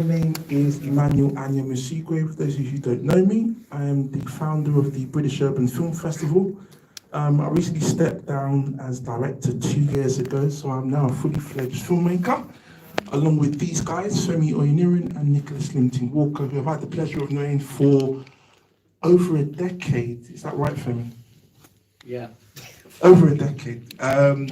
My name is Emmanuel Anyamusigwe. For those of you who don't know me, I am the founder of the British Urban Film Festival. I recently stepped down as director 2 years ago, so I'm now a fully fledged filmmaker, along with these guys, Femi Oyeniran and Nicholas Linton Walker, who I've had the pleasure of knowing for over a decade. Is that right, Femi? Yeah. Over a decade.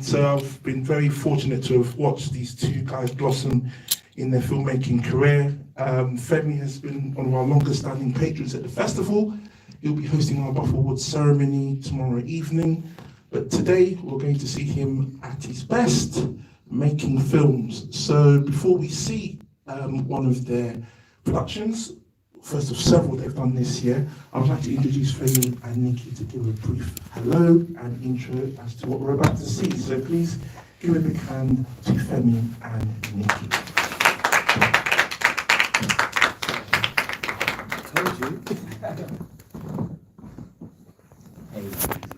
So I've been very fortunate to have watched these two guys blossom in their filmmaking career. Femi has been one of our longest standing patrons at the festival. He'll be hosting our Buff Awards ceremony tomorrow evening. But today we're going to see him at his best, making films. So before we see one of their productions, first of several they've done this year, I would like to introduce Femi and Nikki to give a brief hello and intro as to what we're about to see. So please give a big hand to Femi and Nikki. Told you.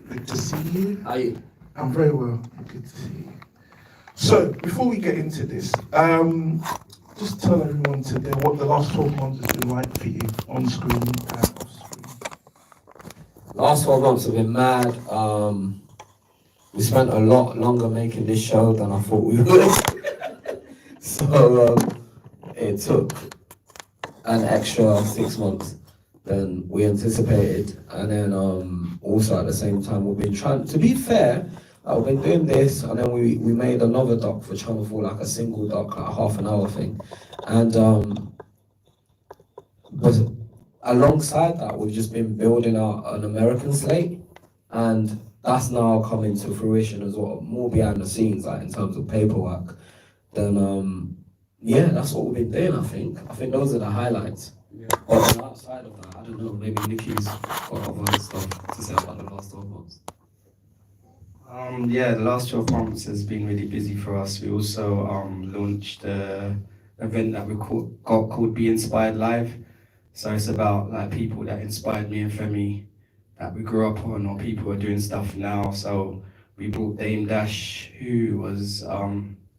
Good to see you. Are you? I'm very well. Good to see you. So before we get into this, just tell everyone today what the last 12 months has been like for you on screen and off screen. Last 12 months have been mad. We spent a lot longer making this show than I thought we would. So it took an extra 6 months than we anticipated. And then also at the same time, we've been trying, to be fair, we've been doing this, and then we made another doc for Channel 4, like a single doc, like a half-an-hour thing. And but alongside that, we've just been building out an American slate, and that's now coming to fruition as well, more behind the scenes, like in terms of paperwork. Then yeah, that's what we've been doing, I think. I think those are the highlights. Yeah. But outside of that, I don't know, maybe Nikki's got other stuff to say about the last 12 months. Yeah, the last 12 months has been really busy for us. We also launched an event that we got called Be Inspired Live. So it's about like people that inspired me and Femi that we grew up on, or people who are doing stuff now. So we brought Dame Dash, who was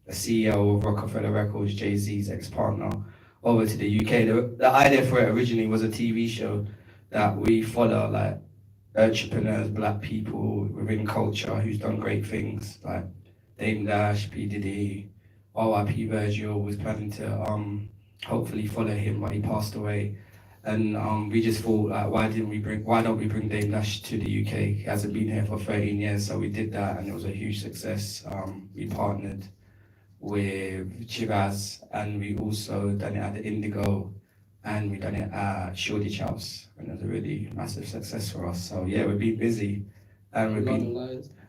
a CEO of Rockefeller Records, Jay-Z's ex-partner, over to the UK. The idea for it originally was a TV show that we follow like entrepreneurs, black people within culture who's done great things, like Dame Dash, P. Diddy, RYP Virgil was planning to hopefully follow him, but he passed away. And we just thought, like, why don't we bring Dame Dash to the UK? He hasn't been here for 13 years, so we did that, and it was a huge success. We partnered with Chivas, and we also done it at the Indigo, and we done it at Shoreditch House, and it was a really massive success for us. So yeah, we've been busy, and we've been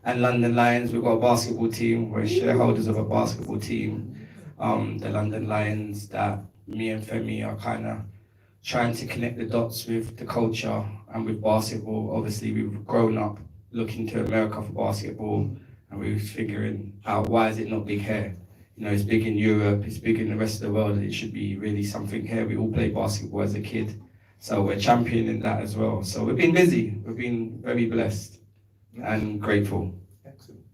London Lions. We've got a basketball team. We're shareholders of a basketball team, the London Lions, that me and Femi are kind of trying to connect the dots with the culture and with basketball. Obviously, we've grown up looking to America for basketball, and we were figuring out, why is it not big here? You know, it's big in Europe, it's big in the rest of the world, it should be really something here. We all played basketball as a kid, so we're championing that as well. So we've been busy, we've been very blessed and grateful. Excellent.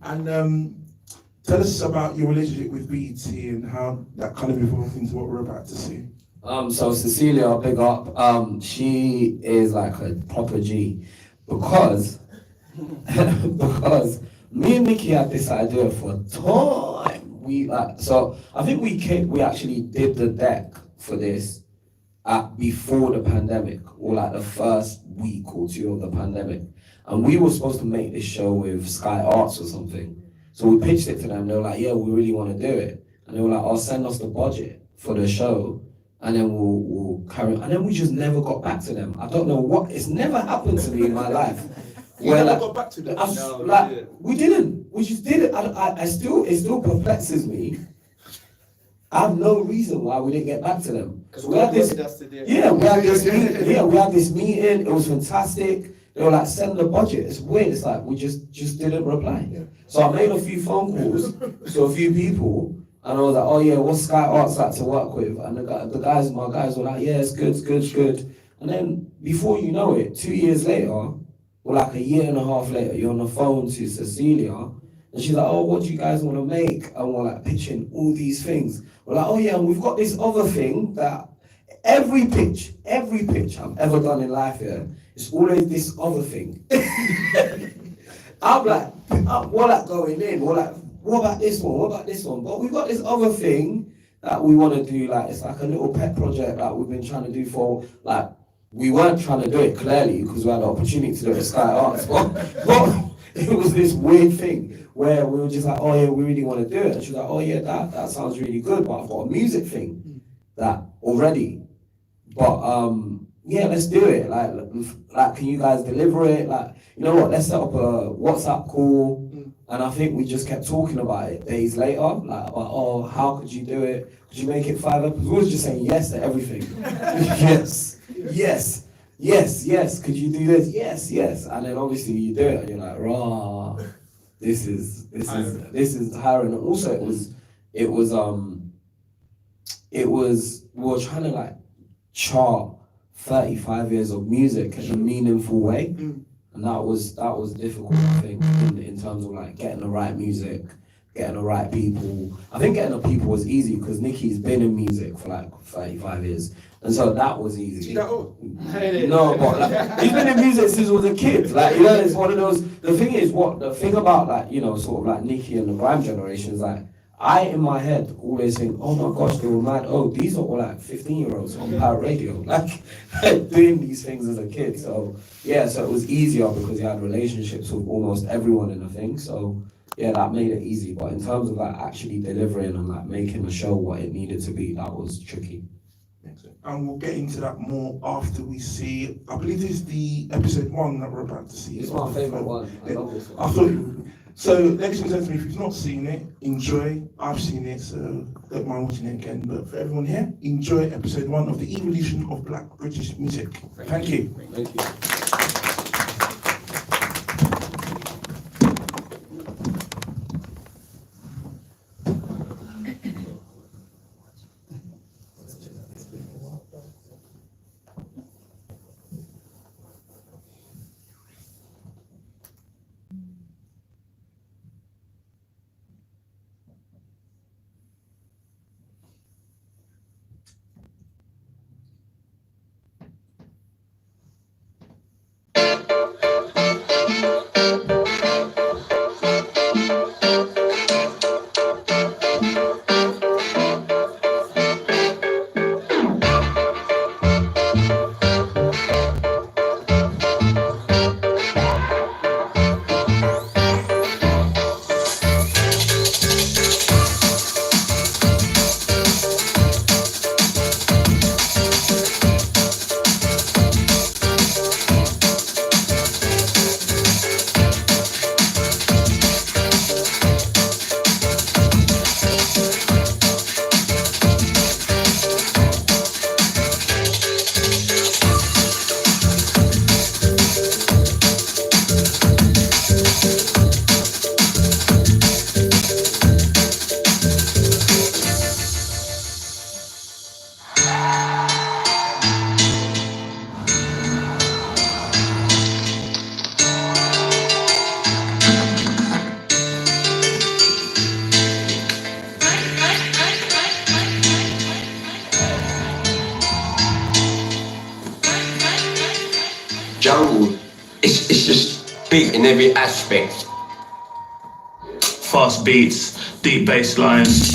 And tell us about your relationship with BET and how that kind of evolved into what we're about to see. So Cecilia, big up. She is like a proper G, because because me and Nikki had this idea for time. So I think we actually did the deck for this before the pandemic, or like the first week or two of the pandemic, and we were supposed to make this show with Sky Arts or something. So we pitched it to them. They were like, "Yeah, we really want to do it," and they were like, "I'll send us the budget for the show, and then we'll carry on." And then we just never got back to them. I don't know what, it's never happened to me in my life. You never got back to them? We didn't. We just did it. It still perplexes me. I have no reason why we didn't get back to them. Because we had this meeting. It was fantastic. They were like, "Send the budget." It's weird. It's like we just didn't reply. Yeah. So I made a few phone calls to a few people, and I was like, "Oh yeah, what's Sky Arts like to work with?" And my guys were like, "Yeah, it's good." And then before you know it, 2 years later, or like a year and a half later, you're on the phone to Cecilia. And she's like, oh, what do you guys want to make? And we're like pitching all these things. We're like, oh yeah, and we've got this other thing that every pitch I've ever done in life, yeah, it's always this other thing. I'm like, we're like going in, we're like, what about this one? What about this one? But we've got this other thing that we want to do, like, it's like a little pet project that we've been trying to do for, like, we weren't trying to do it clearly because we had the opportunity to do it at Sky Arts, but it was this weird thing where we were just like, oh yeah, we really want to do it. And she was like, oh yeah, that sounds really good, but I've got a music thing that already. But yeah, let's do it. Like, can you guys deliver it? Like, you know what? Let's set up a WhatsApp call. And I think we just kept talking about it days later. Like, about, oh, how could you do it? Could you make it 5 episodes? We was just saying yes to everything. yes. Could you do this? Yes. And then obviously you do it, and you're like, rah, this is tiring. And also it was we were trying to like chart 35 years of music in a meaningful way. And that was difficult, I think, in terms of like getting the right music, getting the right people. I think getting the people was easy because Nicky's been in music for like 35 years. And so that was easy. No, but like, he's been in music since he was a kid. Like, you know, it's one of those, the thing about like, you know, sort of like Nicky and the grime generation is like, I, in my head, always think, oh my gosh, they were mad. Oh, these are all like 15-year-olds on Power Radio, like doing these things as a kid. So, yeah, so it was easier because you had relationships with almost everyone in the thing. So, yeah, that made it easy. But in terms of like actually delivering and like making the show what it needed to be, that was tricky. And we'll get into that more after we see, I believe this is the episode 1 that we're about to see. It's my favourite one. I love this one. I thought you would. So, ladies and gentlemen, if you've not seen it, enjoy. I've seen it, so don't mind watching it again. But for everyone here, enjoy episode 1 of the evolution of Black British music. Thank you. Thank you. Jungle, it's just beat in every aspect. Fast beats, deep bass lines.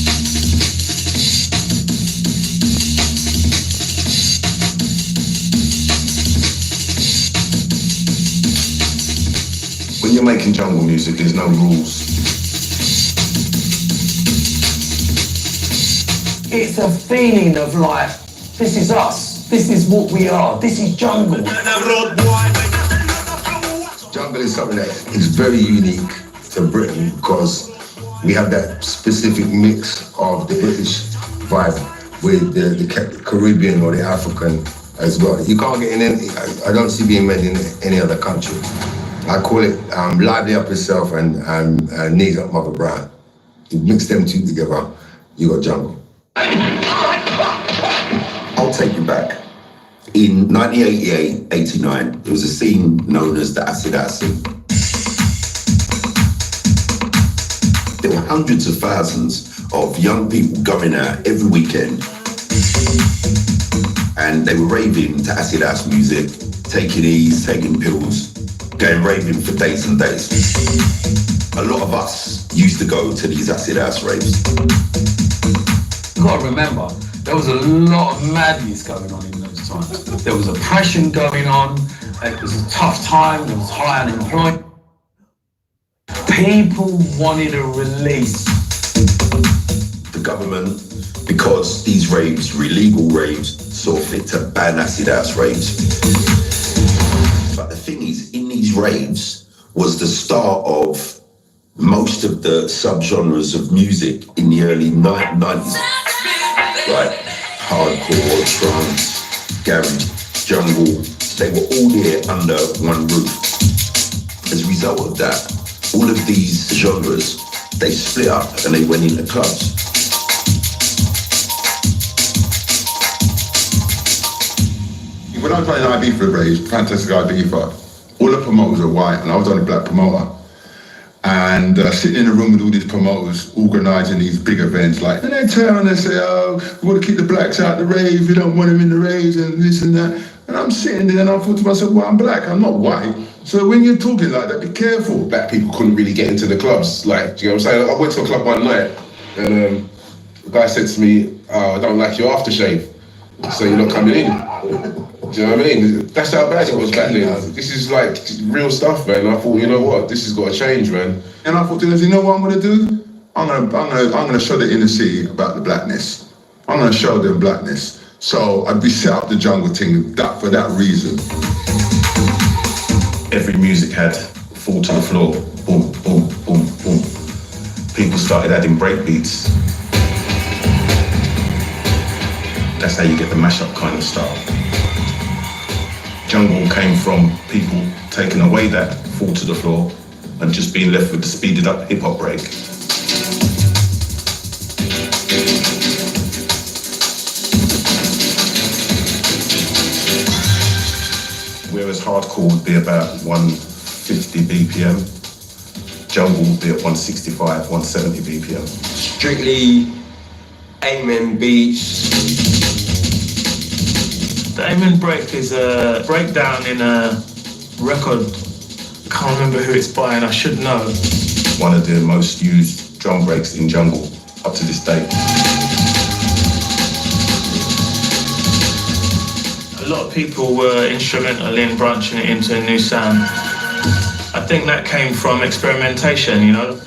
When you're making jungle music, there's no rules. It's a feeling of like, this is us, this is what we are, this is jungle. Jungle is something that is very unique to Britain because we have that specific mix of the British vibe with the Caribbean or the African as well. You can't get in any, I don't see being made in any other country. I call it Lively Up Yourself and Knees Up Mother Brown. You mix them two together, you got jungle. I'll take you back. In 1988-89, there was a scene known as the Acid Acid. There were hundreds of thousands of young people going out every weekend, and they were raving to acid house music, taking E's, taking pills, going raving for days and days. A lot of us used to go to these acid house raves. You gotta remember, there was a lot of madness going on in those times. There was oppression going on, it was a tough time, there was high unemployment. People wanted a release. The government, because these raves were illegal raves, saw fit to ban acid house raves. But the thing is, in these raves was the start of most of the subgenres of music in the early 90s. Like hardcore, trance, garage, jungle, they were all here under one roof. As a result of that, all of these genres, they split up and they went into clubs. When I was playing Ibiza raves, Fantastic Ibiza, all the promoters were white and I was the only black promoter. And sitting in a room with all these promoters organising these big events, like, and they turn and they say, oh, we want to keep the blacks out the rave, we don't want them in the raves and this and that. And I'm sitting there and I thought to myself, well, I'm black, I'm not white. So when you're talking like that, be careful. Black people couldn't really get into the clubs, like, do you know what I'm saying? I went to a club one night and the guy said to me, oh, I don't like your aftershave, so you're not coming in. Do you know what I mean? That's how bad it was back then. This is like real stuff, man. I thought, you know what, this has got to change, man. And I thought, you know what I'm gonna do? I'm gonna show the inner city about the blackness. I'm gonna show them blackness. So we set up the jungle thing for that reason. Every music had fall to the floor, boom, boom, boom, boom. People started adding breakbeats. That's how you get the mashup kind of style. Jungle came from people taking away that fall to the floor and just being left with the speeded up hip hop break. Whereas hardcore would be about 150 BPM, jungle would be at 165, 170 BPM. Strictly Amen beats. The Amen break is a breakdown in a record. I can't remember who it's by and I should know. One of the most used drum breaks in jungle up to this day. A lot of people were instrumental in branching it into a new sound. I think that came from experimentation, you know.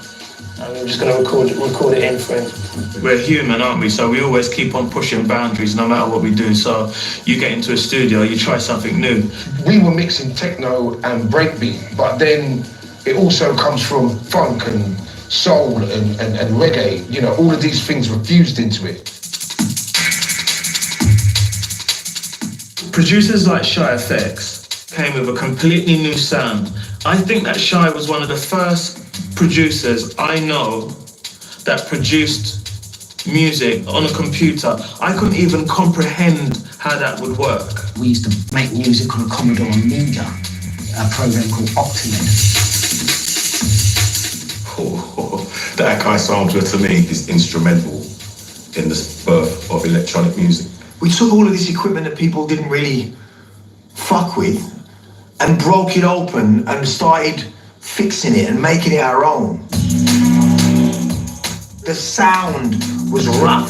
And we're just going to record it in for him. We're human, aren't we? So we always keep on pushing boundaries no matter what we do. So you get into a studio, you try something new. We were mixing techno and breakbeat, but then it also comes from funk and soul and reggae. You know, all of these things were fused into it. Producers like Shy FX came with a completely new sound. I think that Shy was one of the first producers I know that produced music on a computer. I couldn't even comprehend how that would work. We used to make music on a Commodore Amiga, a program called Octamed. The Akai sampler to me is instrumental in the birth of electronic music. We took all of this equipment that people didn't really fuck with and broke it open and started fixing it and making it our own. The sound was rough.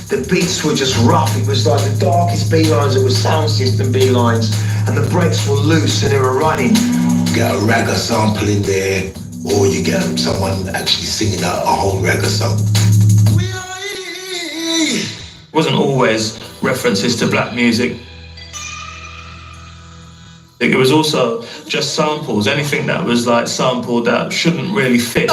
The beats were just rough. It was like the darkest B lines, it was sound system B lines, and the breaks were loose and they were running. You get a ragga sample in there, or you get someone actually singing a whole ragga song. It wasn't always references to black music. It was also just samples, anything that was like sampled that shouldn't really fit.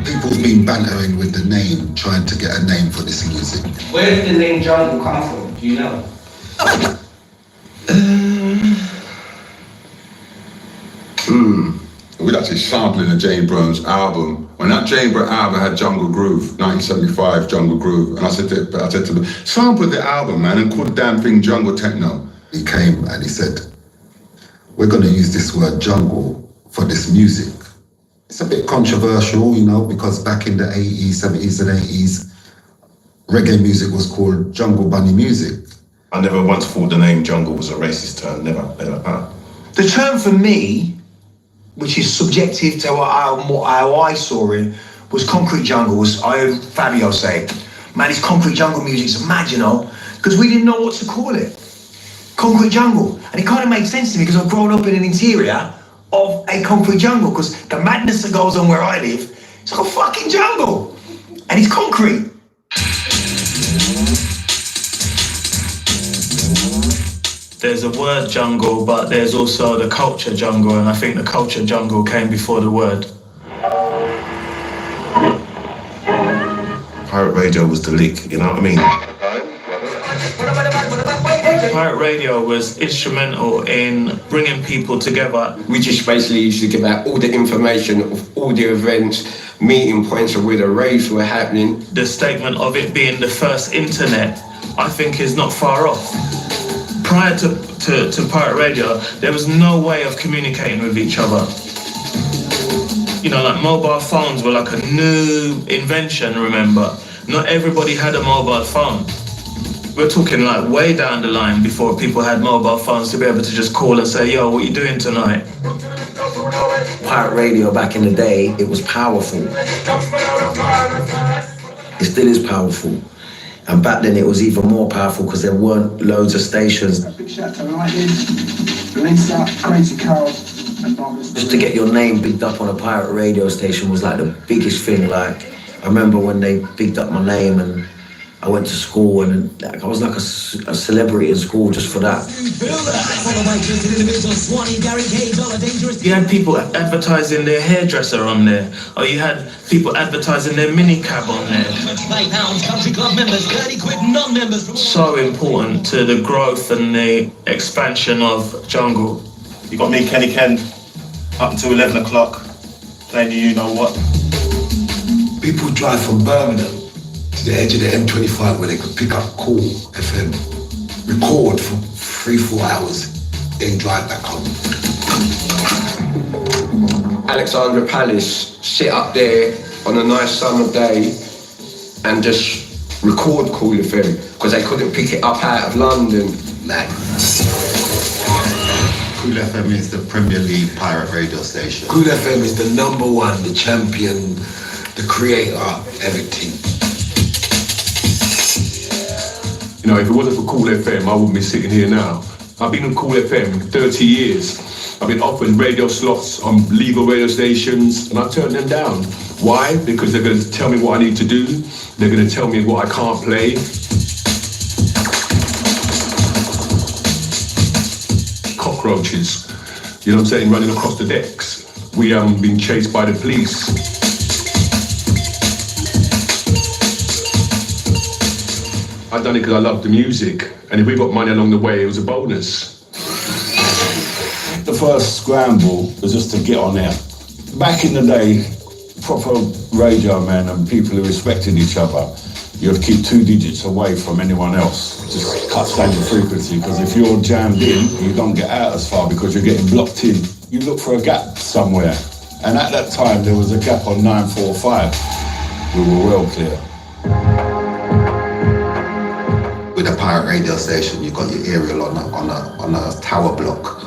People's been bantering with the name, trying to get a name for this music. Where did the name jungle come from? Do you know? We'd actually sampling a Jane Brown's album. When that Jane Brown album had Jungle Groove, 1975 Jungle Groove, and I said to them, sample the album, man, and call the damn thing Jungle Techno. he came and he said, we're going to use this word jungle for this music. It's a bit controversial, you know, because back in the 80s, 70s and 80s, reggae music was called jungle bunny music. I never once thought the name jungle was a racist term, never. The term for me, which is subjective to how I saw it, was concrete jungle. I heard Fabio say, man, this concrete jungle music's mad, you know, because we didn't know what to call it. Concrete jungle. And it kind of made sense to me because I've grown up in an interior of a concrete jungle, because the madness that goes on where I live, it's like a fucking jungle. And it's concrete. There's a word jungle, but there's also the culture jungle, and I think the culture jungle came before the word. Pirate radio was the lick, you know what I mean? Pirate radio was instrumental in bringing people together. We just basically used to give out all the information of all the events, meeting points of where the raves were happening. The statement of it being the first internet, I think, is not far off. Prior to pirate radio, there was no way of communicating with each other. You know, like mobile phones were like a new invention, remember? Not everybody had a mobile phone. We're talking like way down the line before people had mobile phones to be able to just call and say, yo, what you doing tonight? Pirate radio back in the day, it was powerful. It still is powerful. And back then it was even more powerful because there weren't loads of stations. Big shout to Lightning, Lisa, Crazy Carl, and Marvelous. Just to get your name bigged up on a pirate radio station was like the biggest thing. Like, I remember when they bigged up my name and I went to school and like, I was like a celebrity in school just for that. You had people advertising their hairdresser on there, or you had people advertising their minicab on there. So important to the growth and the expansion of jungle. You got me, Kenny Ken, up until 11 o'clock, playing you know what. People drive from Birmingham to the edge of the M25 where they could pick up Cool FM, record for 3-4 hours, then drive back home. Alexandra Palace sit up there on a nice summer day and just record Cool FM because they couldn't pick it up out of London. Man. Cool FM is the Premier League pirate radio station. Cool FM is the #1, the champion, the creator, everything. You know, if it wasn't for Cool FM, I wouldn't be sitting here now. I've been on Cool FM 30 years. I've been offered radio slots on legal radio stations, and I turned them down. Why? Because they're going to tell me what I need to do. They're going to tell me what I can't play. Cockroaches, you know what I'm saying, running across the decks. We haven't been chased by the police. I've done it because I love the music, and if we got money along the way, it was a bonus. The first scramble was just to get on air. Back in the day, proper radio men and people who respected each other, you'd keep 2 digits away from anyone else. Just cut standard frequency, because if you're jammed in, you don't get out as far because you're getting blocked in. You look for a gap somewhere. And at that time, there was a gap on 945. We were well clear. With a pirate radio station, you've got your aerial on a tower block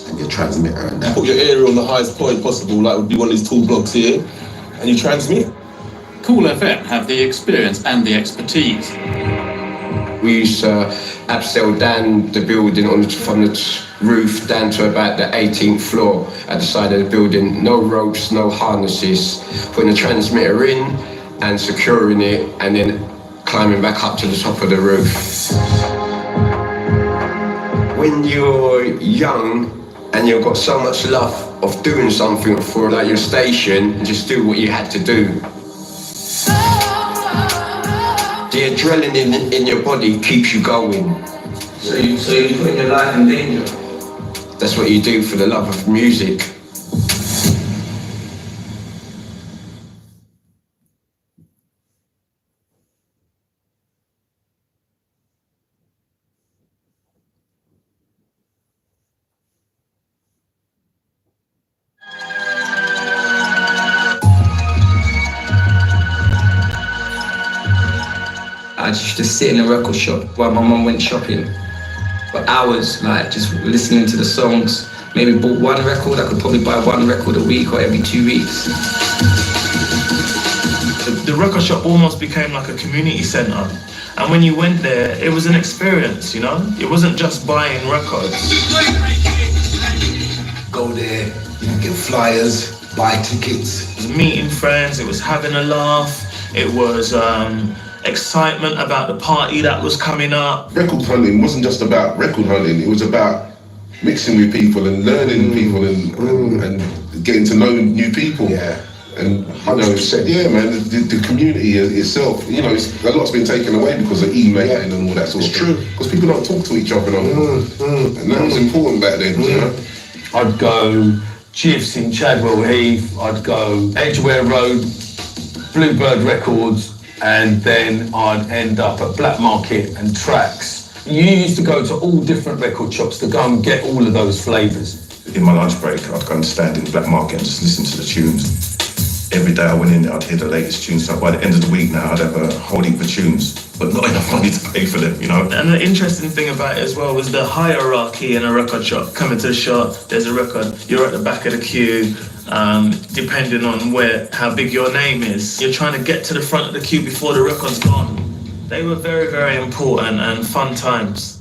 and your transmitter and that. Put your aerial on the highest point possible, like would be one of these tall blocks here, and you transmit. Cool FM have the experience and the expertise. We used to abseil down the building from the roof down to about the 18th floor at the side of the building. No ropes, no harnesses. Putting the transmitter in and securing it, and then climbing back up to the top of the roof. When you're young and you've got so much love of doing something for like your station, just do what you had to do. The adrenaline in your body keeps you going. So you put your life in danger. That's what you do for the love of music. I just used to sit in a record shop while my mum went shopping for hours, like just listening to the songs. Maybe bought one record. I could probably buy one record a week or every 2 weeks. The record shop almost became like a community centre. And when you went there, it was an experience, you know? It wasn't just buying records. Go there, get flyers, buy tickets. It was meeting friends, it was having a laugh, it was excitement about the party that was coming up. Record hunting wasn't just about record hunting, it was about mixing with people and learning people and getting to know new people. Yeah. And you know, yeah, man, the community itself, you know, a lot's been taken away because of emailing and all that sort of thing. It's true. Because people don't talk to each other no more. And that was important back then, you know. I'd go GFC in Chadwell Heath, I'd go Edgware Road, Bluebird Records, and then I'd end up at Black Market and Tracks. You used to go to all different record shops to go and get all of those flavours. In my lunch break, I'd go and stand in the Black Market and just listen to the tunes. Every day I went in there, I'd hear the latest tunes. So by the end of the week now, I'd have a whole heap of tunes, but not enough money to pay for them, you know? And the interesting thing about it as well was the hierarchy in a record shop. Coming to the shop, there's a record, you're at the back of the queue, depending on how big your name is. You're trying to get to the front of the queue before the record's gone. They were very, very important and fun times.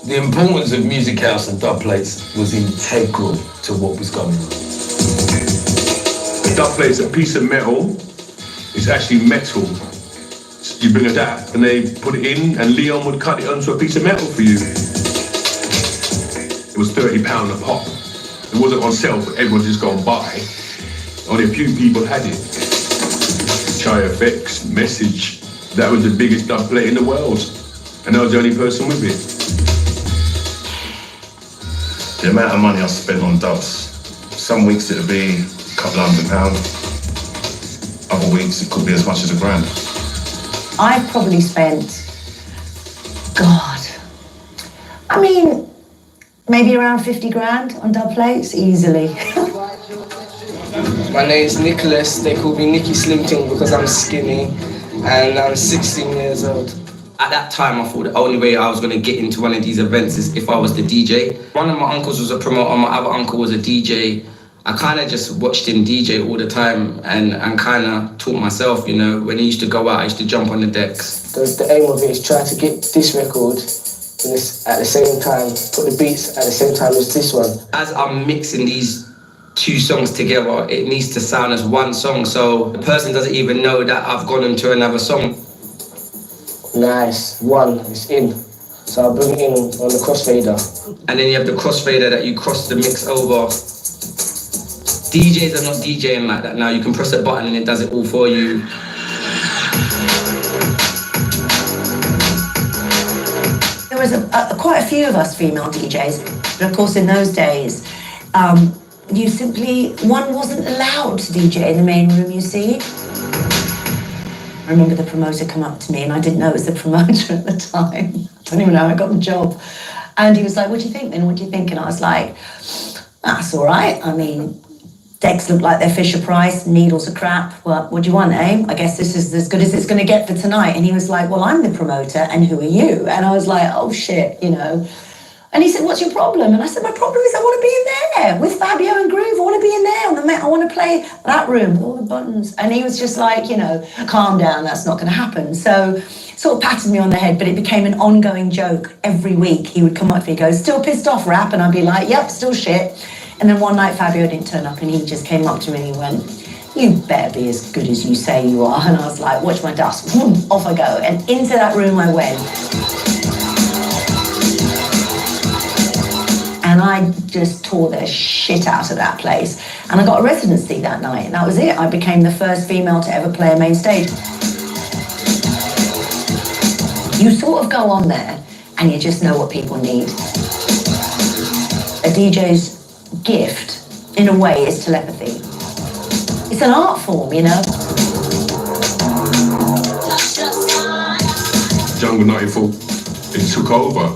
The importance of music house and dub plates was integral to what was going on. A dub plate is a piece of metal. It's actually metal. You bring a DAP and they put it in, and Leon would cut it onto a piece of metal for you. It was £30 a pop. It wasn't on sale for everyone to just go and buy. Only a few people had it. Chai FX, Message, that was the biggest dub plate in the world. And I was the only person with it. The amount of money I spent on dubs, some weeks it'd be a couple £100, other weeks it could be as much as £1,000. I've probably spent, God, I mean, maybe around 50 grand on dub plates, easily. My name's Nicholas, they call me Nicky Slimting because I'm skinny and I'm 16 years old. At that time, I thought the only way I was going to get into one of these events is if I was the DJ. One of my uncles was a promoter, my other uncle was a DJ. I kind of just watched him DJ all the time and kind of taught myself, you know. When he used to go out, I used to jump on the decks. The aim of it is try to get this record at the same time, put the beats at the same time as this one. As I'm mixing these two songs together, it needs to sound as one song, so the person doesn't even know that I've gone into another song. Nice, one, it's in. So I'll bring it in on the crossfader. And then you have the crossfader that you cross the mix over. DJs are not DJing like that now. You can press a button and it does it all for you. There was quite a few of us female DJs, but of course in those days, one wasn't allowed to DJ in the main room, you see. I remember the promoter come up to me, and I didn't know it was the promoter at the time. I don't even know how I got the job. And he was like, "What do you think then? What do you think?" And I was like, "That's all right. I mean, decks look like they're Fisher Price, needles are crap. Well, what do you want, eh? I guess this is as good as it's going to get for tonight." And he was like, "Well, I'm the promoter, and who are you?" And I was like, "Oh shit, you know." And he said, "What's your problem?" And I said, "My problem is I want to be in there with Fabio and Groove. I want to be in there on the I want to play that room with all the buttons." And he was just like, you know, "Calm down, that's not going to happen." So sort of patted me on the head, but it became an ongoing joke. Every week he would come up to me and go, "Still pissed off, Rap?" And I'd be like, "Yep, still shit." And then one night Fabio didn't turn up and he just came up to me and he went, "You better be as good as you say you are." And I was like, "Watch my dust." Off I go. And into that room I went. And I just tore the shit out of that place. And I got a residency that night, and that was it. I became the first female to ever play a main stage. You sort of go on there, and you just know what people need. A DJ's gift, in a way, is telepathy. It's an art form, you know? Jungle 94, it took over.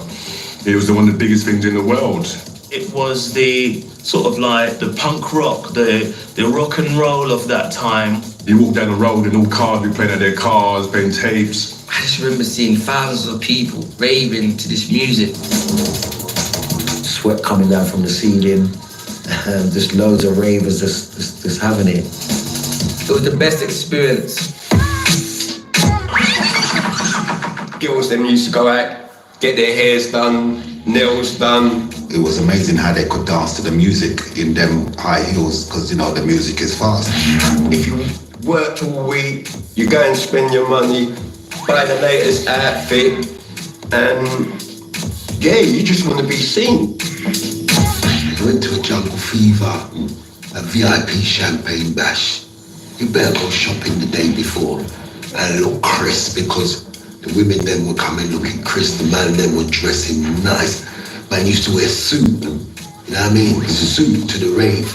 It was one of the biggest things in the world. It was the sort of like the punk rock, the rock and roll of that time. You walk down the road and all cars be playing at their cars, playing tapes. I just remember seeing thousands of people raving to this music. Sweat coming down from the ceiling, just loads of ravers just having it. It was the best experience. Girls them used to go out, get their hairs done, nails done. It was amazing how they could dance to the music in them high heels, because you know the music is fast. If you worked all week, you go and spend your money, buy the latest outfit, and yeah, you just want to be seen. I went to a Jungle Fever, a VIP champagne bash. You better go shopping the day before and look crisp, because the women then were coming looking crisp, the man then were dressing nice. Man used to wear suit, you know what I mean? It's a suit to the rave.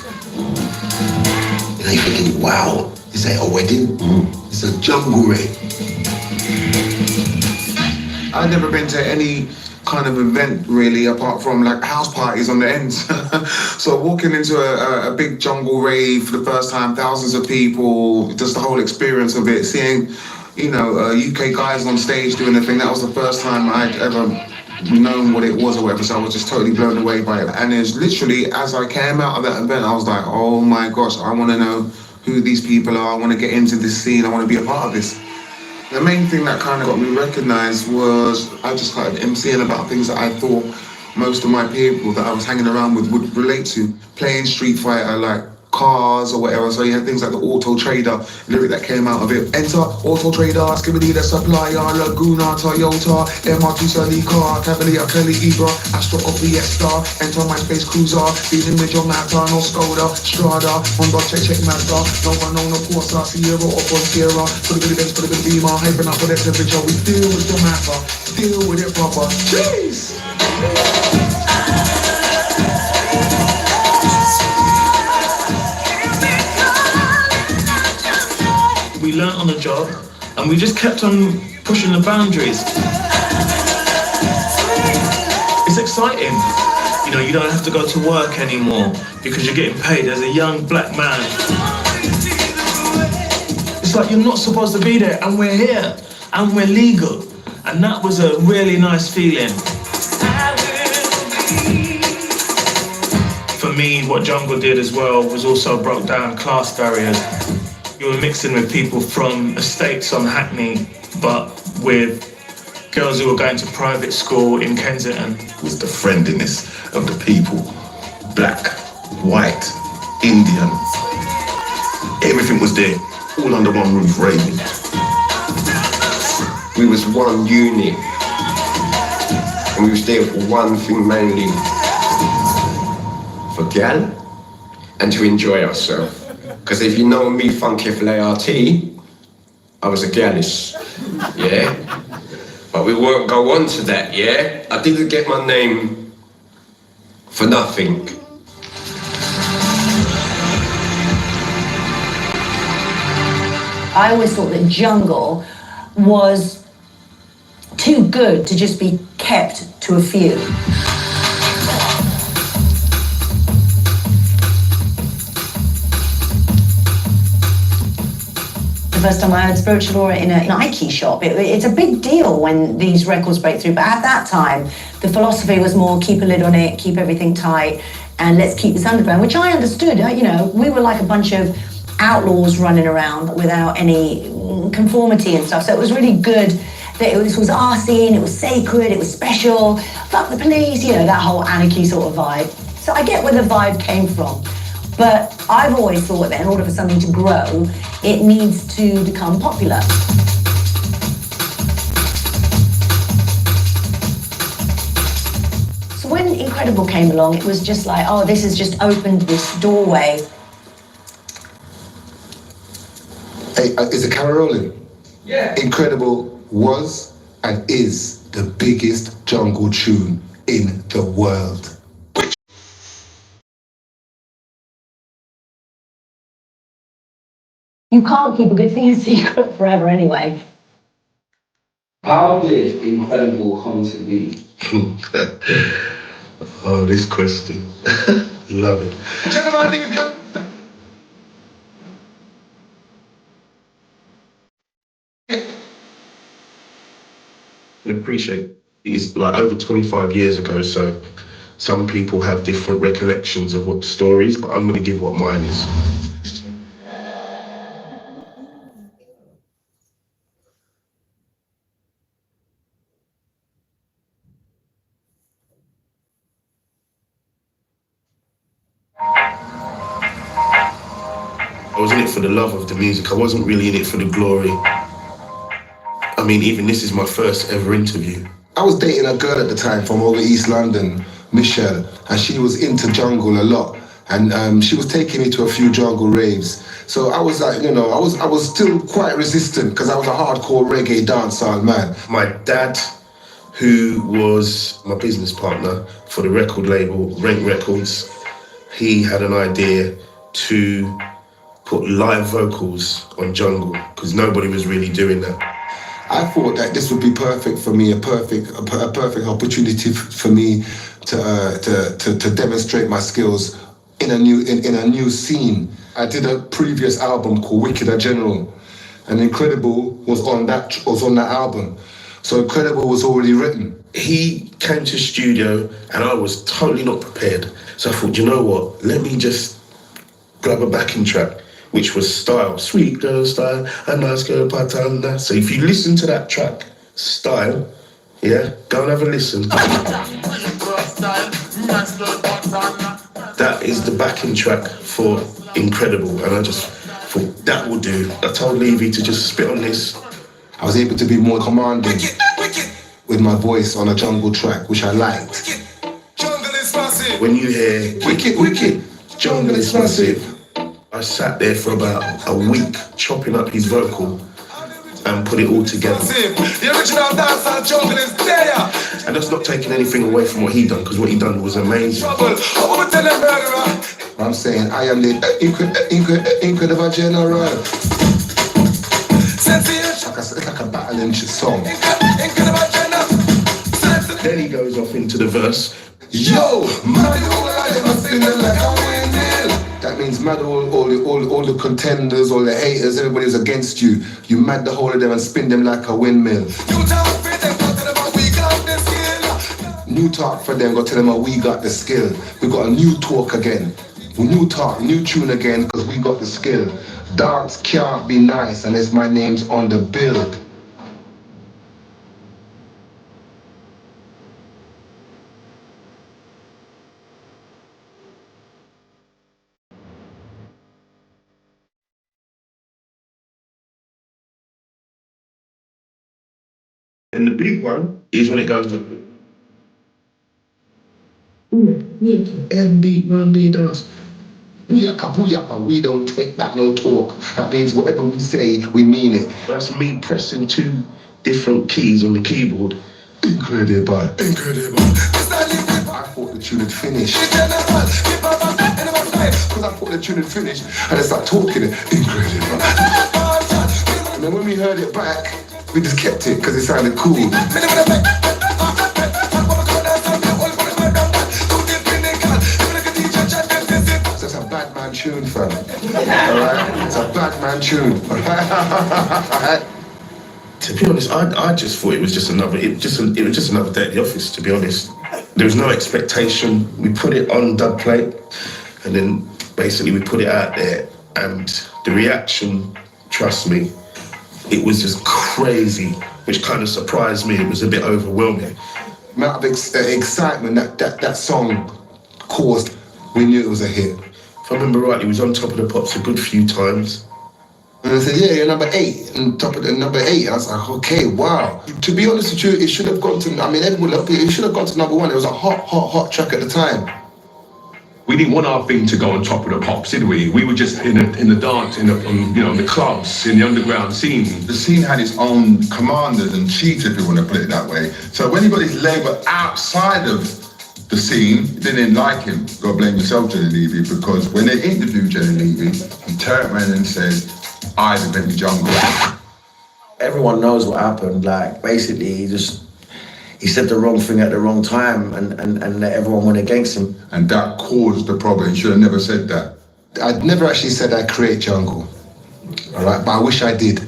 You know, you're thinking, wow, is that a wedding? It's a jungle rave. I've never been to any kind of event really, apart from like house parties on the ends. So walking into a big jungle rave for the first time, thousands of people, just the whole experience of it, seeing, you know, UK guys on stage doing the thing, that was the first time I'd ever known what it was or whatever, so I was just totally blown away by it. And it's literally, as I came out of that event, I was like, oh my gosh, I want to know who these people are, I want to get into this scene, I want to be a part of this. The main thing that kind of got me recognised was I just started MCing about things that I thought most of my people that I was hanging around with would relate to. Playing Street Fighter, like cars or whatever, so you had things like the Auto Trader lyric that came out of it. Enter Auto Trader, Skibidi the supplier, Laguna, Toyota, MR2 Celica, Cavalier, Kelly Ibra, Astro or Fiesta, enter my space cruiser, dealing with your Mazda, no Skoda, Strada, Honda, check Mazda, Nova, no Corsa, Sierra or Frontiera, put a bit of Benz, put a bit of Beamer, hyping up for the temperature, we deal with your Mazda, deal with it proper, jeez! We learnt on the job and we just kept on pushing the boundaries. It's exciting. You know, you don't have to go to work anymore because you're getting paid as a young black man. It's like you're not supposed to be there and we're here and we're legal. And that was a really nice feeling. For me, what Jungle did as well was also broke down class barriers. You were mixing with people from estates on Hackney, but with girls who were going to private school in Kensington. It was the friendliness of the people. Black, white, Indian. Everything was there, all under one roof, raving. We was one unit, and we was there for one thing mainly, for gal, and to enjoy ourselves. Because if you know me, Funky FLART, I was a gallus, yeah? But we won't go on to that, yeah? I didn't get my name for nothing. I always thought that Jungle was too good to just be kept to a few. The first time I heard Spiritual Aura in a Nike shop, it's a big deal when these records break through, but at that time, the philosophy was more keep a lid on it, keep everything tight, and let's keep this underground, which I understood. You know, we were like a bunch of outlaws running around without any conformity and stuff, so it was really good that this was our scene, it was sacred, it was special, fuck the police, you know, that whole anarchy sort of vibe. So I get where the vibe came from. But I've always thought that in order for something to grow, it needs to become popular. So when Incredible came along, it was just like, oh, this has just opened this doorway. Hey, is it camera rolling? Yeah. Incredible was and is the biggest jungle tune in the world. You can't keep a good thing a secret forever anyway. How did Incredible come to be? Oh, this question. Love it. appreciate it's like over 25 years ago, so some people have different recollections of what the story is, but I'm going to give what mine is. I was in it for the love of the music. I wasn't really in it for the glory. I mean, even this is my first ever interview. I was dating a girl at the time from over East London, Michelle, and she was into jungle a lot. And she was taking me to a few jungle raves. So I was like, you know, I was still quite resistant because I was a hardcore reggae dancehall man. My dad, who was my business partner for the record label, Rent Records, he had an idea to put live vocals on jungle because nobody was really doing that. I thought that this would be perfect for me, a perfect opportunity for me to demonstrate my skills in a new scene. I did a previous album called Wickeder General, and Incredible was on that album. So Incredible was already written. He came to the studio and I was totally not prepared. So I thought, you know what, let me just grab a backing track, which was Style, Sweet Girl Style, a nice girl pattern. So if you listen to that track, Style, yeah, go and have a listen. That is the backing track for Incredible, and I just thought that will do. I told Levy to just spit on this. I was able to be more commanding with my voice on a jungle track, which I liked. When you hear Wicked, Wicked, Jungle is massive, I sat there for about a week chopping up his vocal and put it all together. The original dancehall jungle is there. And that's not taking anything away from what he done, because what he done was amazing. I'm saying I am the incredible general. It's like a battling song. Then he goes off into the verse. Yo, that means mad all the contenders, all the haters, everybody's against you. You mad the whole of them and spin them like a windmill. New talk for them, go tell them how we got the skill. We got a new talk again. New talk, new tune again, because we got the skill. Dance can't be nice unless my name's on the bill. And the big one is when it goes. MB run leaders. We don't take back no talk. That means whatever we say, we mean it. That's me pressing 2 different keys on the keyboard. Incredible. I thought the tune had finished. Because I thought the tune had finished, and I started talking it. Incredible. And then when we heard it back, we just kept it because it sounded cool. That's a bad man tune, fam. Alright? It's a bad man tune. To be honest, I just thought it was just another day at the office, to be honest. There was no expectation. We put it on dub plate, and then basically we put it out there, and the reaction, trust me, it was just crazy, which kind of surprised me. It was a bit overwhelming. Amount of excitement that song caused, we knew it was a hit. If I remember rightly, he was on Top of the Pops a good few times. And I said, yeah, you're number 8, and top of the number 8. And I was like, okay, wow. To be honest with you, it should have gone to, it should have gone to number 1. It was a hot track at the time. We didn't want our thing to go on Top of the Pops, did we? We were just in the dance, in the clubs, in the underground scene. The scene had its own commanders and chiefs, if you want to put it that way. So when he got his label outside of the scene, they didn't like him. Gotta blame yourself, Jenny Levy, because when they interviewed Jenny Levy, he turned around and said, I invented jungle. Everyone knows what happened. Like, basically, he said the wrong thing at the wrong time, and everyone went against him. And that caused the problem. He should have never said that. I'd never actually said I'd create jungle. All right, but I wish I did.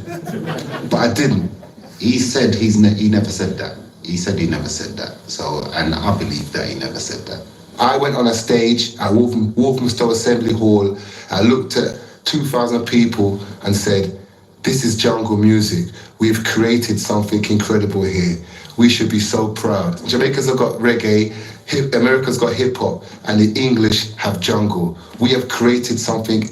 But I didn't. He said he never said that. He said he never said that. So, and I believe that he never said that. I went on a stage at Walthamstow Assembly Hall. I looked at 2,000 people and said, this is jungle music. We've created something incredible here. We should be so proud. Jamaicans have got reggae, America's got hip hop, and the English have jungle. We have created something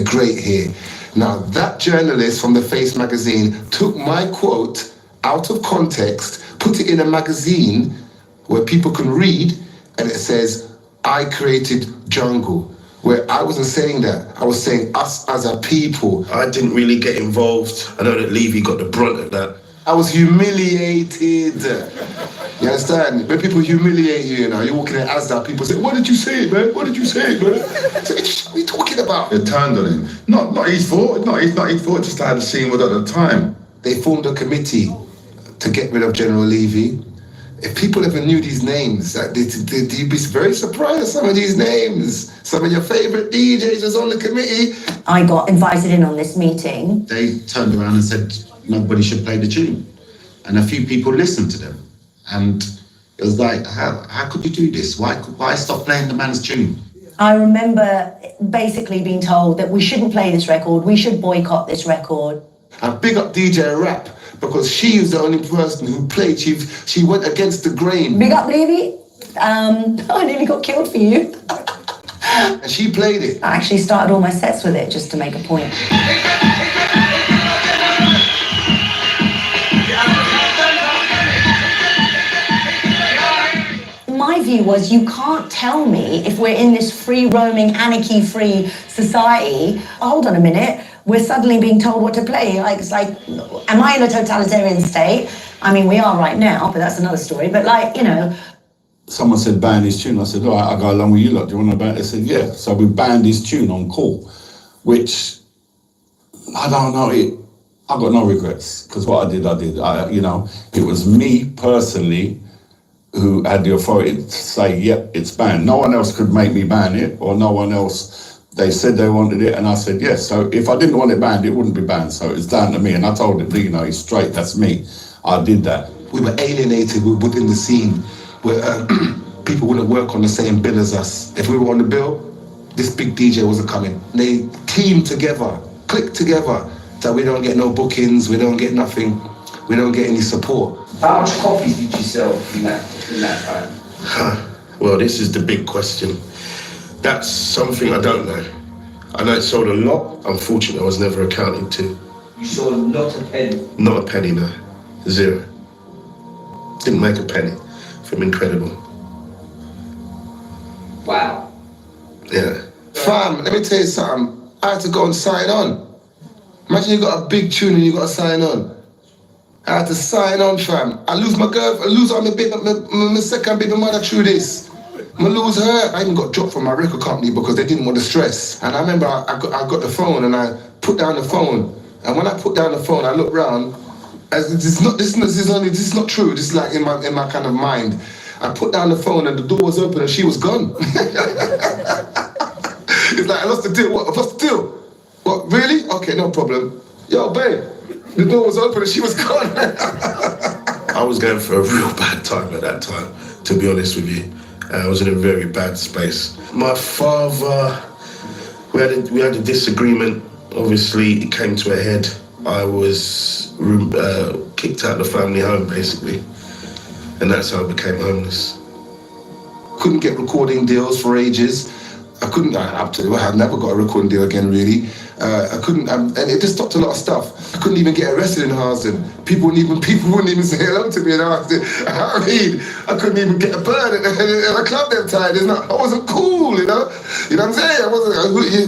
great here. Now, that journalist from The Face magazine took my quote out of context, put it in a magazine where people can read, and it says, I created jungle. Where I wasn't saying that. I was saying us as a people. I didn't really get involved. I know that Levy got the brunt of that. I was humiliated. You understand? When people humiliate you, you know, you're walking in Asda, people say, what did you say, man? What did you say, man? So, what are you talking about? It turned on him. Not his fault. Not his fault. Just how the scene was at the time. They formed a committee to get rid of General Levy. If people ever knew these names, you'd be very surprised at some of these names. Some of your favorite DJs was on the committee. I got invited in on this meeting. They turned around and said nobody should play the tune. And a few people listened to them. And it was like, how could you do this? Why stop playing the man's tune? I remember basically being told that we shouldn't play this record, we should boycott this record. I big up DJ Rap because she was the only person who played. She went against the grain. Big up, Levy. I nearly got killed for you. And she played it. I actually started all my sets with it just to make a point. My view was you can't tell me if we're in this free roaming, anarchy-free society, hold on a minute, we're suddenly being told what to play. Like, it's like, am I in a totalitarian state? I mean, we are right now, but that's another story. But like, you know. Someone said ban his tune. I said, all right, I'll go along with you lot. Do you want to ban it? They said, yeah. So we banned his tune on call, which, I don't know, I got no regrets. Because what I did. You know, it was me personally who had the authority to say, yep, it's banned. No one else could make me ban it, or no one else, they said they wanted it, and I said yes. So if I didn't want it banned, it wouldn't be banned. So it's down to me, and I told him, you know, he's straight, that's me. I did that. We were alienated within the scene, where people wouldn't work on the same bill as us. If we were on the bill, this big DJ wasn't coming. They teamed together, clicked together, so we don't get no bookings, we don't get nothing, we don't get any support. How much copies did you sell in that time? Well, this is the big question. That's something I don't know. I know it sold a lot. Unfortunately, I was never accounted to. You sold not a penny? Not a penny, no. Zero. Didn't make a penny from Incredible. Wow. Yeah. Fam, let me tell you something. I had to go and sign on. Imagine you got a big tune and you got to sign on. I had to sign on, fam. I lose my girl, I lose my second baby mother through this. I lose her. I even got dropped from my record company because they didn't want the stress. And I remember I got the phone and I put down the phone. And when I put down the phone, I looked round. This is not true. This is like in my kind of mind. I put down the phone and the door was open and she was gone. It's like I lost the deal. What? I lost the deal. What? Really? Okay, no problem. Yo, babe. The door was open and she was gone. I was going for a real bad time at that time, to be honest with you. I was in a very bad space. My father, we had a disagreement. Obviously, it came to a head. I was kicked out of the family home, basically. And that's how I became homeless. Couldn't get recording deals for ages. I never got a recording deal again, really. I couldn't, and it just stopped a lot of stuff. I couldn't even get arrested in Harsden. People wouldn't even say hello to me in Harsden. I couldn't even get a bird in a club that time. I wasn't cool, you know? You know what I'm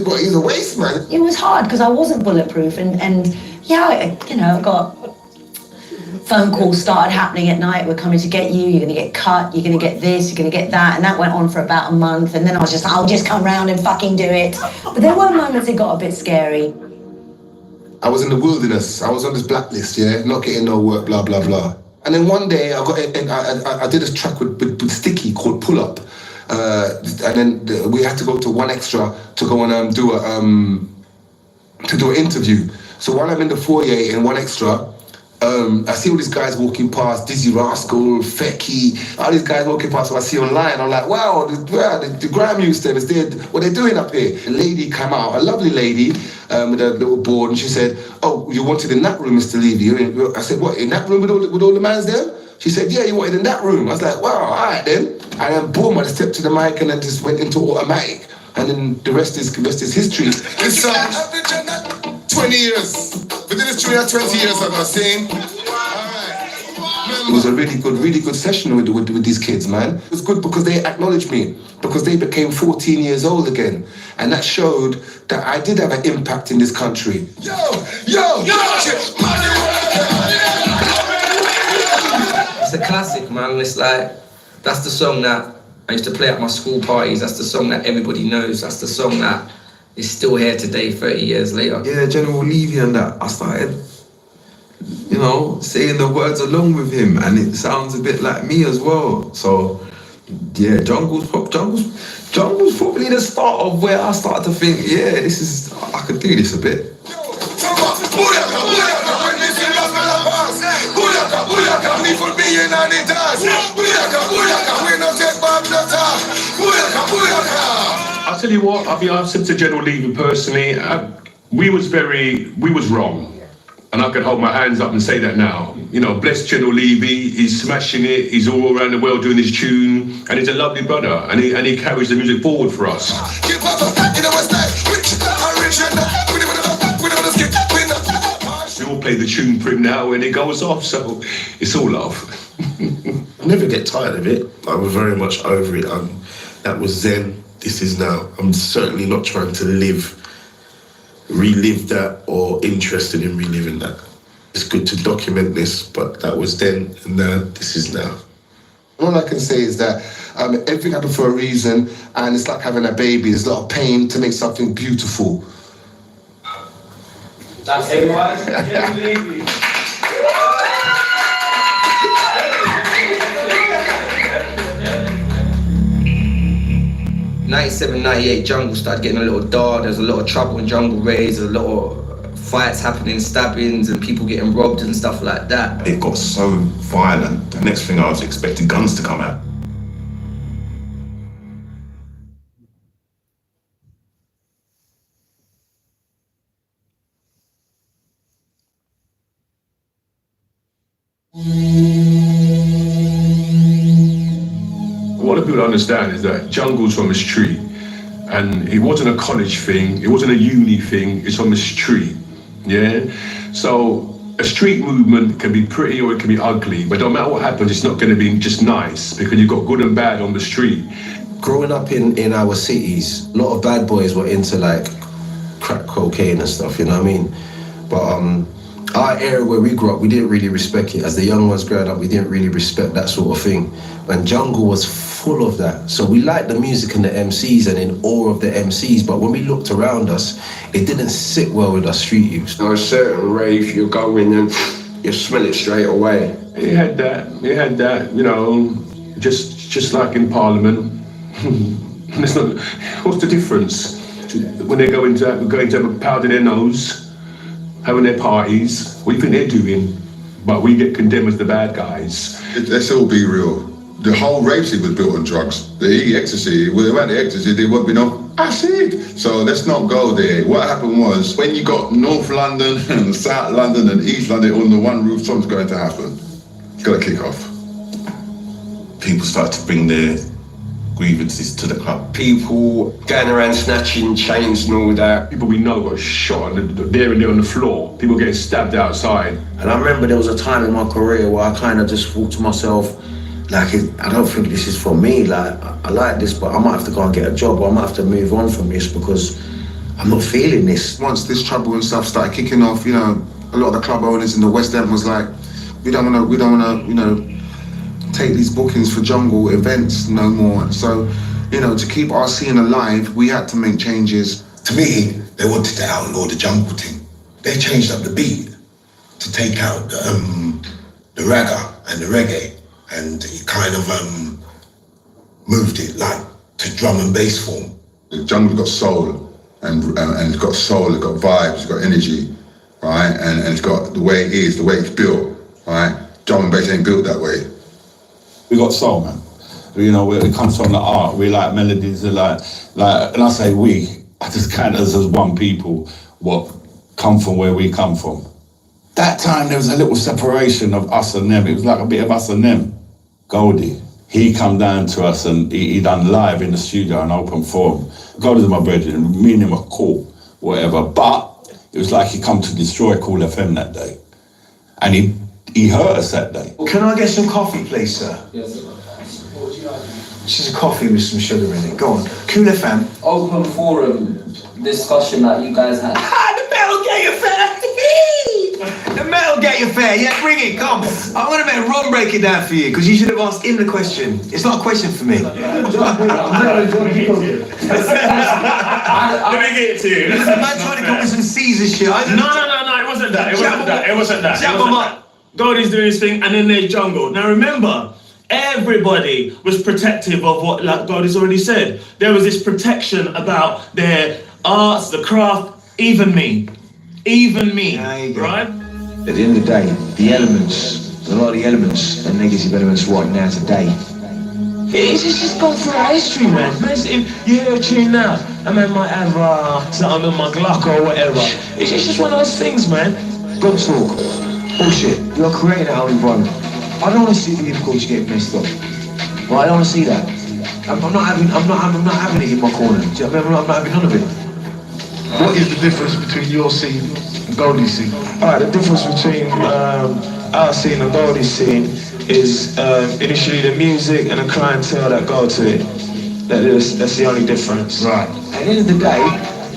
saying? He's a waste man. It was hard because I wasn't bulletproof and yeah, you know, I got phone calls started happening at night. We're coming to get you. You're going to get cut. You're going to get this. You're going to get that. And that went on for about a month. And then I was just, I'll just come round and fucking do it. But there were moments it got a bit scary. I was in the wilderness. I was on this blacklist, yeah, not getting no work, blah, blah, blah. And then one day I did a track with Sticky called Pull Up. And then we had to go to 1Xtra to go and do an interview. So while I'm in the foyer in 1Xtra, I see all these guys walking past, Dizzy Rascal, Fecky, all these guys walking past who I see online. I'm like, wow, the Grime Youth them is there. What they doing up here? A lady came out, a lovely lady with a little board, and she said, oh, you wanted in that room, Mr. Levy? I said, what, in that room with all the mans there? She said, yeah, you wanted in that room. I was like, wow, all right then. And then boom, I just stepped to the mic and then just went into automatic. And then the rest is history. It's 20 years. Within this 20 years I've seen. It was a really good session with these kids, man. It was good because they acknowledged me, because they became 14 years old again. And that showed that I did have an impact in this country. It's a classic, man. It's like, that's the song that I used to play at my school parties. That's the song that everybody knows. That's the song that is still here today, 30 years later. Yeah, General Levy and that. I started, you know, saying the words along with him, and it sounds a bit like me as well. So, yeah, Jungle's probably the start of where I started to think, yeah, I could do this a bit. I'll tell you what, I've said to General Levy personally, we was wrong. And I can hold my hands up and say that now. You know, bless General Levy, he's smashing it, he's all around the world doing his tune, and he's a lovely brother, and he carries the music forward for us. We all play the tune for him now and it goes off, so it's all love. I never get tired of it. I was very much over it. That was then, this is now. I'm certainly not trying to relive that or interested in reliving that. It's good to document this, but that was then and now, this is now. All I can say is that everything happened for a reason, and it's like having a baby. There's a lot of pain to make something beautiful. That's everyone. 97, 98, Jungle started getting a little dark. There's a lot of trouble in Jungle Rays. There's a lot of fights happening, stabbings, and people getting robbed and stuff like that. It got so violent. The next thing I was expecting guns to come out. What people don't understand is that Jungle's from a street, and it wasn't a college thing, it wasn't a uni thing, it's from a street, yeah? So a street movement can be pretty or it can be ugly, but no matter what happens, it's not gonna be just nice, because you've got good and bad on the street. Growing up in our cities, a lot of bad boys were into like crack cocaine and stuff, you know what I mean? But our area where we grew up, we didn't really respect it. As the young ones growing up, we didn't really respect that sort of thing. And Jungle was full of that. So we liked the music and the MCs and in awe of the MCs, but when we looked around us, it didn't sit well with us street youths. There was a certain rave, you go in and you smell it straight away. It had that, you know, just like in Parliament. It's not, what's the difference? When they going to have a powder in their nose, having their parties, what do you think they're doing? But we get condemned as the bad guys. Let's all be real. The whole rave scene was built on drugs. They eat ecstasy. Well, they went to ecstasy, they won't be no acid. So let's not go there. What happened was, when you got North London and South London and East London under one roof, something's going to happen. It's got to kick off. People started to bring their grievances to the club. People going around snatching chains and all that. People we know got shot there and there on the floor. People getting stabbed outside. And I remember there was a time in my career where I kind of just thought to myself, like, I don't think this is for me. Like, I like this, but I might have to go and get a job, or I might have to move on from this because I'm not feeling this. Once this trouble and stuff started kicking off, you know, a lot of the club owners in the West End was like, we don't wanna, you know, take these bookings for Jungle events no more. So, you know, to keep our scene alive, we had to make changes. To me, they wanted to outlaw the Jungle thing. They changed up the beat to take out the ragga and the reggae, and it kind of moved it like to drum and bass form. The Jungle's got soul, and it's got soul, it's got vibes, it's got energy. right? And it's got the way it is, the way it's built, right? Drum and bass ain't built that way. We got soul, man. You know, it comes from the art. We like melodies, like, and I say we, I just count us as one people, what come from where we come from. That time there was a little separation of us and them. It was like a bit of us and them. Goldie, he come down to us and he done live in the studio, an open forum. Goldie's my brother, me and him were cool, whatever. But it was like he come to destroy Cool FM that day. And he hurt us that day. Can I get some coffee, please, sir? Yes. This is a coffee with some sugar in it. Go on. Cool FM. Open forum discussion that you guys had. The Metal Gator Fair! The Metal Gator Fair, yeah, bring it, come. I'm gonna make Ron break it down for you, because you should have asked him the question. It's not a question for me. Let me get it to you. There's a man trying to come with some Caesar shit. No, it wasn't that. It wasn't that. Goldie's doing his thing, and then there's Jungle. Now remember, everybody was protective of what like Goldie's already said. There was this protection about their arts, the craft, even me, right? At the end of the day, the elements, a lot of the elements are negative elements right now today. It's just gone through our history, man. You hear a tune now, a man might have something in my Glock or whatever. It's just one of those things, man. God talk. Bullshit. You're creating a whole environment. I don't want to see the difficulties getting messed up. Well, I don't want to see that. I'm not having it in my corner. Do you know what I mean? I'm not having none of it. What is the difference between your scene and Goldie's scene? Alright, the difference between our scene and Goldie's scene is initially the music and the clientele that go to it. That's the only difference. Right. At the end of the day,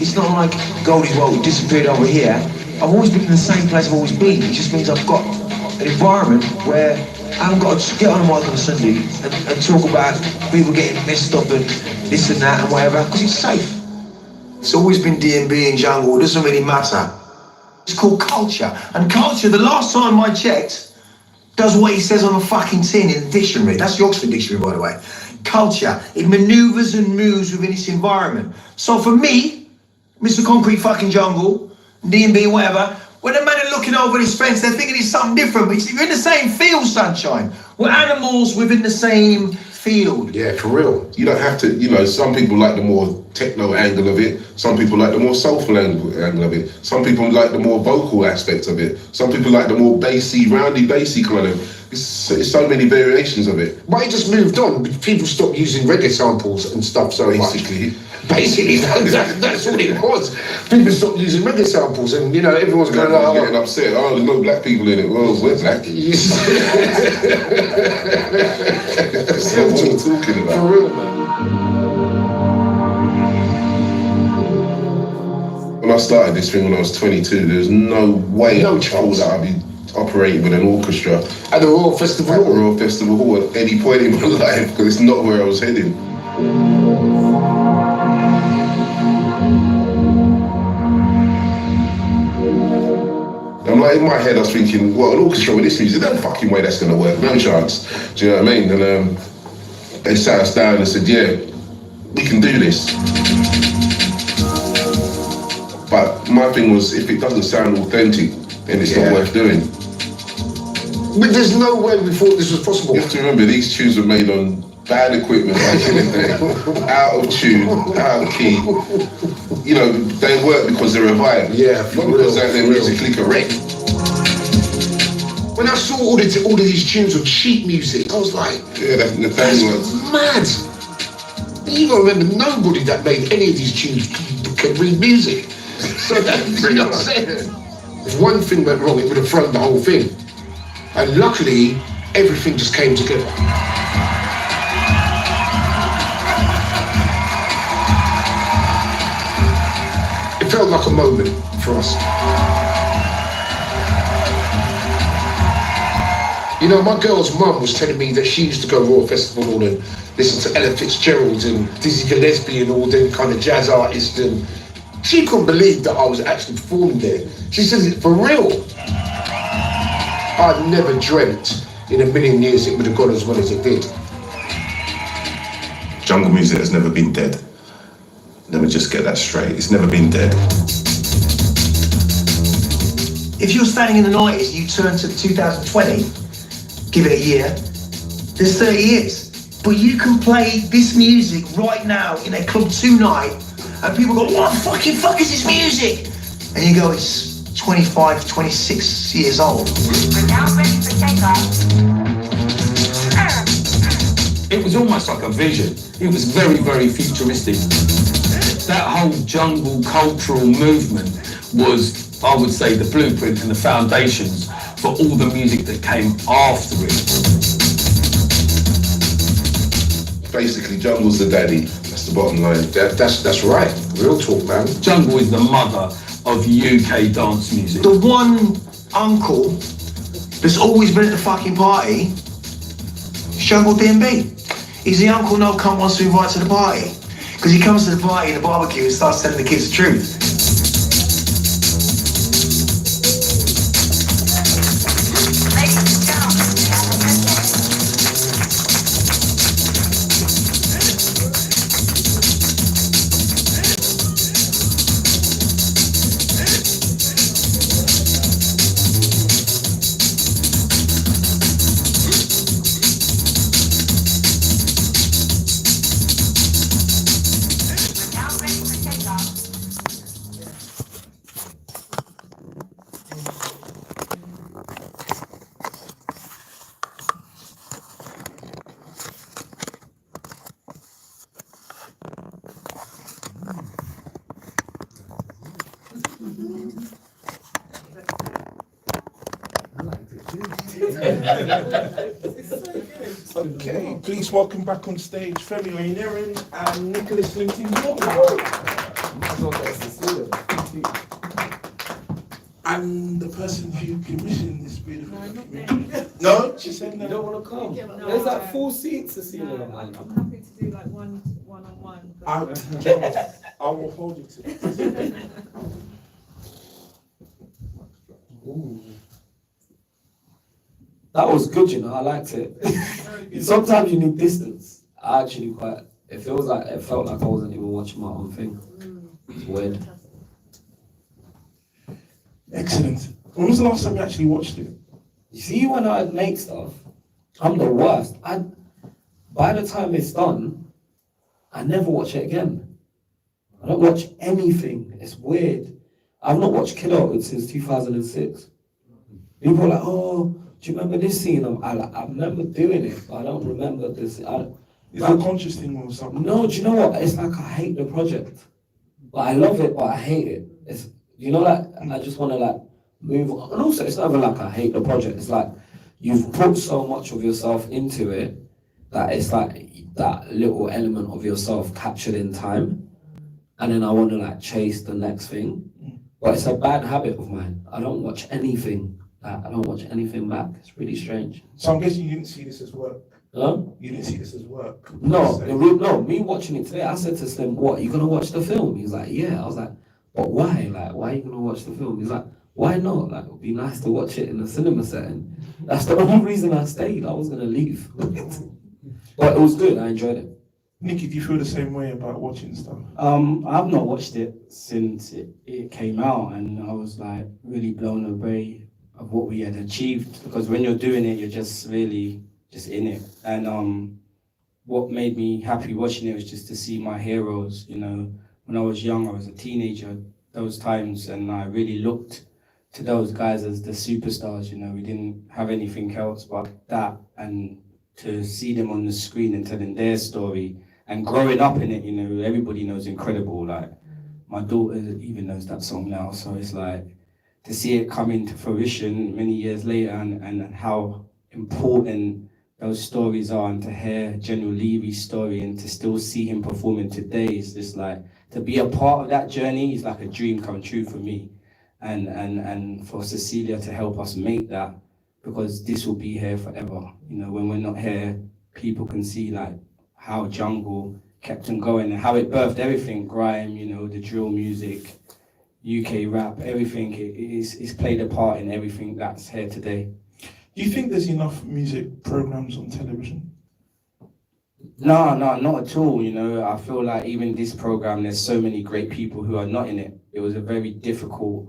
it's not like Goldie's world disappeared over here. I've always been in the same place I've always been. It just means I've got an environment where I haven't got to get on a mic on a Sunday and talk about people getting messed up and this and that and whatever, because it's safe. It's always been D&B and Jungle, it doesn't really matter. It's called culture. And culture, the last time I checked, does what he says on the fucking tin in the dictionary. That's the Oxford Dictionary, by the way. Culture, it maneuvers and moves within its environment. So for me, Mr. Concrete fucking Jungle, D&B, whatever, when a man is looking over this fence, they're thinking it's something different, but you're in the same field, sunshine. We're animals within the same field. Yeah, for real. You don't have to, you know, some people like the more techno angle of it, some people like the more soulful angle of it, some people like the more vocal aspect of it, some people like the more bassy, roundy, bassy kind of. It's so many variations of it. But it just moved on. People stopped using reggae samples and stuff so Basically. much. Basically, that's what it was. People stopped using reggae samples, and you know everyone's going like, getting upset. Oh, there's no black people in it. Well, we're black. That's what I'm talking about. For real, man. When I started this thing when I was 22, there was no way I thought that I'd be operating with an orchestra at the Royal Festival Hall. At the Royal Festival Hall at any point in my life, because it's not where I was heading. I'm like, in my head I was thinking, well, an orchestra with this music, no fucking way that's gonna work, no chance. Do you know what I mean? And they sat us down and said, yeah, we can do this. But my thing was, if it doesn't sound authentic, then it's not worth doing. But there's no way we thought this was possible. You have to remember, these tunes were made on bad equipment back in the day, out of tune, out of key. You know, they work because they're a vibe, not because they're musically correct. When I saw all of these tunes on sheet music, I was like, yeah, that's mad. You gotta remember, nobody that made any of these tunes can read music. So that's what I'm saying. If one thing went wrong, it would have thrown the whole thing. And luckily, everything just came together. It felt like a moment for us. You know, my girl's mum was telling me that she used to go to Royal Festival Hall and listen to Ella Fitzgerald and Dizzy Gillespie and all them kind of jazz artists, and she couldn't believe that I was actually performing there. She says it for real. I never dreamt in a million years it would have gone as well as it did. Jungle music has never been dead. Let me just get that straight. It's never been dead. if you're standing in the 90s, you turn to 2020, give it a year, there's 30 years. But you can play this music right now in a club tonight, and people go, what the fucking fuck is this music? And you go, it's 25, 26 years old. We're now ready for takeoff. It was almost like a vision. It was very, very futuristic. That whole jungle cultural movement was, I would say, the blueprint and the foundations for all the music that came after it. Basically, jungle's the daddy. That's the bottom line. That's right. Real talk, man. Jungle is the mother of UK dance music. The one uncle that's always been at the fucking party is Jungle DMB. He's the uncle no cunt wants to invite to the party. Because he comes to the party and the barbecue and starts telling the kids the truth. Okay, please welcome back on stage Femi Oyiniran and Nicholas Linton. And the person who commissioned this beautiful documentary. No, she said no. You don't want to come. There's like 4 seats to see them. I'm happy to do like one-on-one. I will hold you to it. Ooh. That was good, you know. I liked it. Sometimes you need distance. I actually quite. It felt like I wasn't even watching my own thing. It's weird. Excellent. When was the last time you actually watched it? You see, when I make stuff, I'm the worst. By the time it's done, I never watch it again. I don't watch anything. It's weird. I've not watched Kiddo since 2006. People are like, oh, do you remember this scene? I remember doing it, but I don't remember this. Is it a conscious thing or something? No, do you know what? It's like I hate the project. But I love it, but I hate it. It's, you know, like, I just want to like move on. And also, it's not even like I hate the project. It's like you've put so much of yourself into it that it's like that little element of yourself captured in time. And then I want to like chase the next thing. But it's a bad habit of mine. I don't watch anything. I don't watch anything back. It's really strange. So I'm guessing you didn't see this as work. Huh? You didn't see this as work. No, me watching it today, I said to Slim, what, you gonna watch the film? He's like, yeah. I was like, but why? Like, why are you gonna watch the film? He's like, why not? Like, it would be nice to watch it in a cinema setting. That's the only reason I stayed. I was gonna leave. But it was good, I enjoyed it. Nicky, do you feel the same way about watching stuff? I've not watched it since it came out, and I was like really blown away of what we had achieved, because when you're doing it, you're just really just in it. And what made me happy watching it was just to see my heroes. You know, when I was young, I was a teenager, those times, and I really looked to those guys as the superstars. You know, we didn't have anything else but that, and to see them on the screen and telling their story and growing up in it, you know, everybody knows Incredible. Like, my daughter even knows that song now, so it's like, to see it come into fruition many years later, and how important those stories are, and to hear General Levy's story and to still see him performing today is just like, to be a part of that journey is like a dream come true for me. And for Cecilia to help us make that, because this will be here forever. You know, when we're not here, people can see like how Jungle kept on going and how it birthed everything, grime, you know, the drill music, UK rap, everything. It's played a part in everything that's here today. Do you think there's enough music programs on television? No, not at all. You know, I feel like even this program, there's so many great people who are not in it. It was a very difficult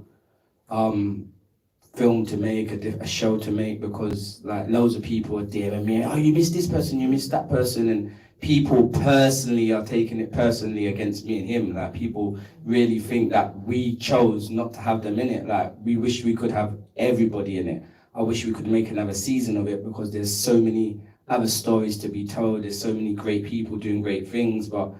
film to make, a show to make, because like loads of people are DMing me, oh, you missed this person, you missed that person, and people personally are taking it personally against me and him. Like people really think that we chose not to have them in it. Like we wish we could have everybody in it. I wish we could make another season of it, because there's so many other stories to be told. There's so many great people doing great things, but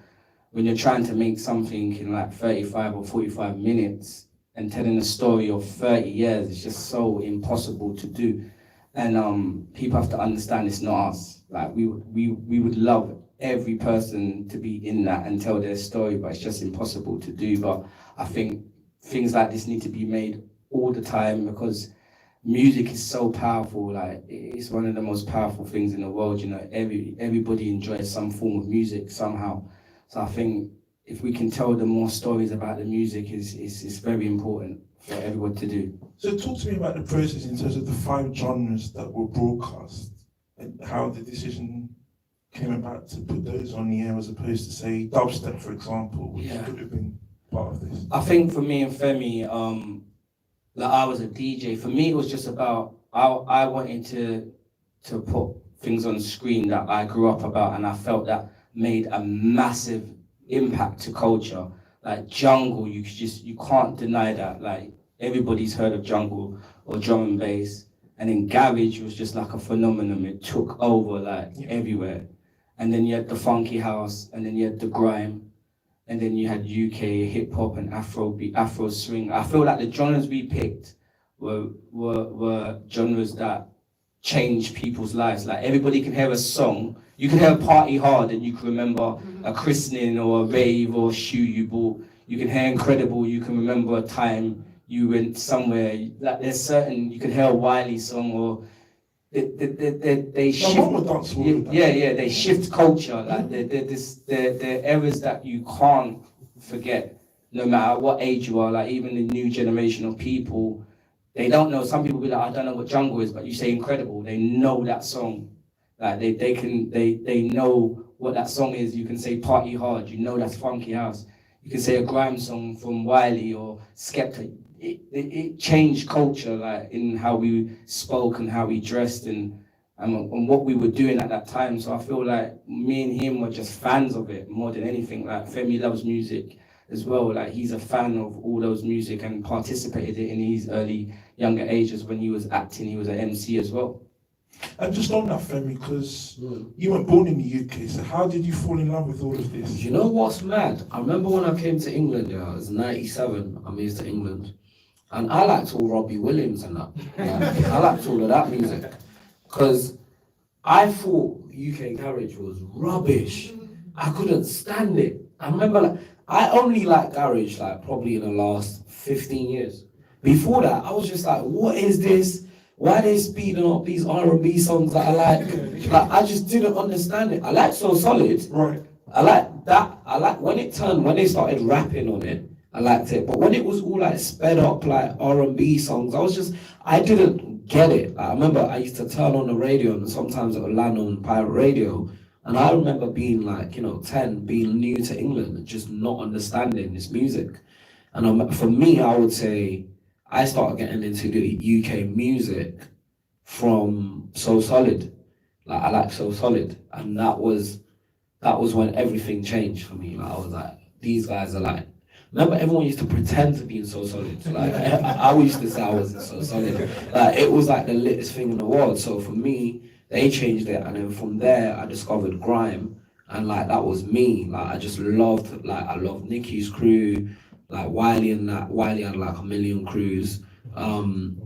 when you're trying to make something in like 35 or 45 minutes and telling a story of 30 years, it's just so impossible to do. And people have to understand it's not us. Like we would love every person to be in that and tell their story, but it's just impossible to do. But I think things like this need to be made all the time, because music is so powerful. Like it's one of the most powerful things in the world. You know, everybody enjoys some form of music somehow. So I think if we can tell them more stories about the music, is very important for everyone to do. So talk to me about the process in terms of the 5 genres that were broadcast and how the decision came about to put those on the air as opposed to, say, dubstep, for example, which could have been part of this. I think for me and Femi, like I was a DJ. For me, it was just about, I wanted to put things on screen that I grew up about, and I felt that made a massive impact to culture. Like jungle, you can't deny that. Like everybody's heard of jungle or drum and bass, and then garage was just like a phenomenon. It took over like everywhere. And then you had the funky house, and then you had the grime, and then you had UK hip hop and Afro swing. I feel like the genres we picked were genres that changed people's lives. Like everybody can hear a song. You can hear a Party Hard and you can remember a christening or a rave or a shoe you bought. You can hear Incredible, you can remember a time you went somewhere. Like there's certain, you can hear a Wiley song, or they shift. They shift culture. Like they're errors that you can't forget, no matter what age you are. Like even the new generation of people, they don't know. Some people be like, I don't know what jungle is, but you say Incredible, they know that song. Like they know what that song is. You can say Party Hard, you know that's funky house. You can say a grime song from Wiley or Skepta. It changed culture, like in how we spoke and how we dressed and what we were doing at that time. So I feel like me and him were just fans of it more than anything. Like Femi loves music as well. Like he's a fan of all those music and participated in his younger ages when he was acting. He was an MC as well. And just on that, Femi, because you weren't born in the UK, so how did you fall in love with all of this? You know what's mad? I remember when I came to England, it was 97, I moved to England, and I liked all Robbie Williams and that. Like, I liked all of that music, because I thought UK garage was rubbish. I couldn't stand it. I remember, like, I only liked garage, like, probably in the last 15 years. Before that, I was just like, what is this? Why are they speeding up these R&B songs that I like? Like, I just didn't understand it. I like So Solid. Right. I like that. I like when they started rapping on it, I liked it. But when it was all like sped up, like R&B songs, I didn't get it. Like, I remember I used to turn on the radio and sometimes it would land on pirate radio. And I remember being like, 10, being new to England and just not understanding this music. And for me, I would say, I started getting into the UK music from So Solid. Like I like So Solid, and that was when everything changed for me. Like I was like, these guys are like. Remember, everyone used to pretend to be in So Solid. Like I used to say I was in So Solid. Like it was like the littest thing in the world. So for me, they changed it, and then from there I discovered grime, and like that was me. Like I just loved, I loved Nicky's crew. Like Wiley had like a million crews, and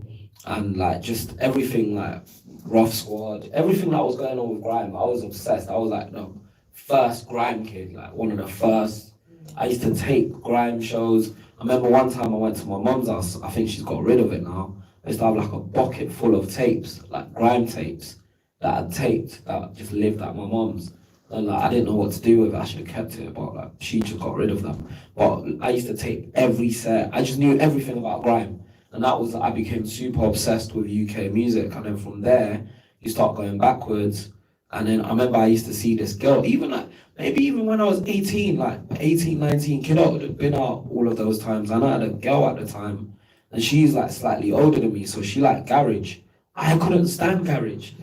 like just everything, like Rough Squad, everything that was going on with grime, I was obsessed. I was like the first grime kid, like one of the first. I used to tape grime shows. I remember one time I went to my mum's house. I think she's got rid of it now. I used to have like a bucket full of tapes, like grime tapes that I'd taped that just lived at my mum's. And like, I didn't know what to do with it. I should have kept it, but like, she just got rid of them. But I used to tape every set. I just knew everything about grime. And that was, I became super obsessed with UK music. And then from there, you start going backwards. And then I remember I used to see this girl, maybe even when I was 18, like 18, 19, kid, I would have been out all of those times. And I had a girl at the time and she's like slightly older than me, so she liked garage. I couldn't stand garage.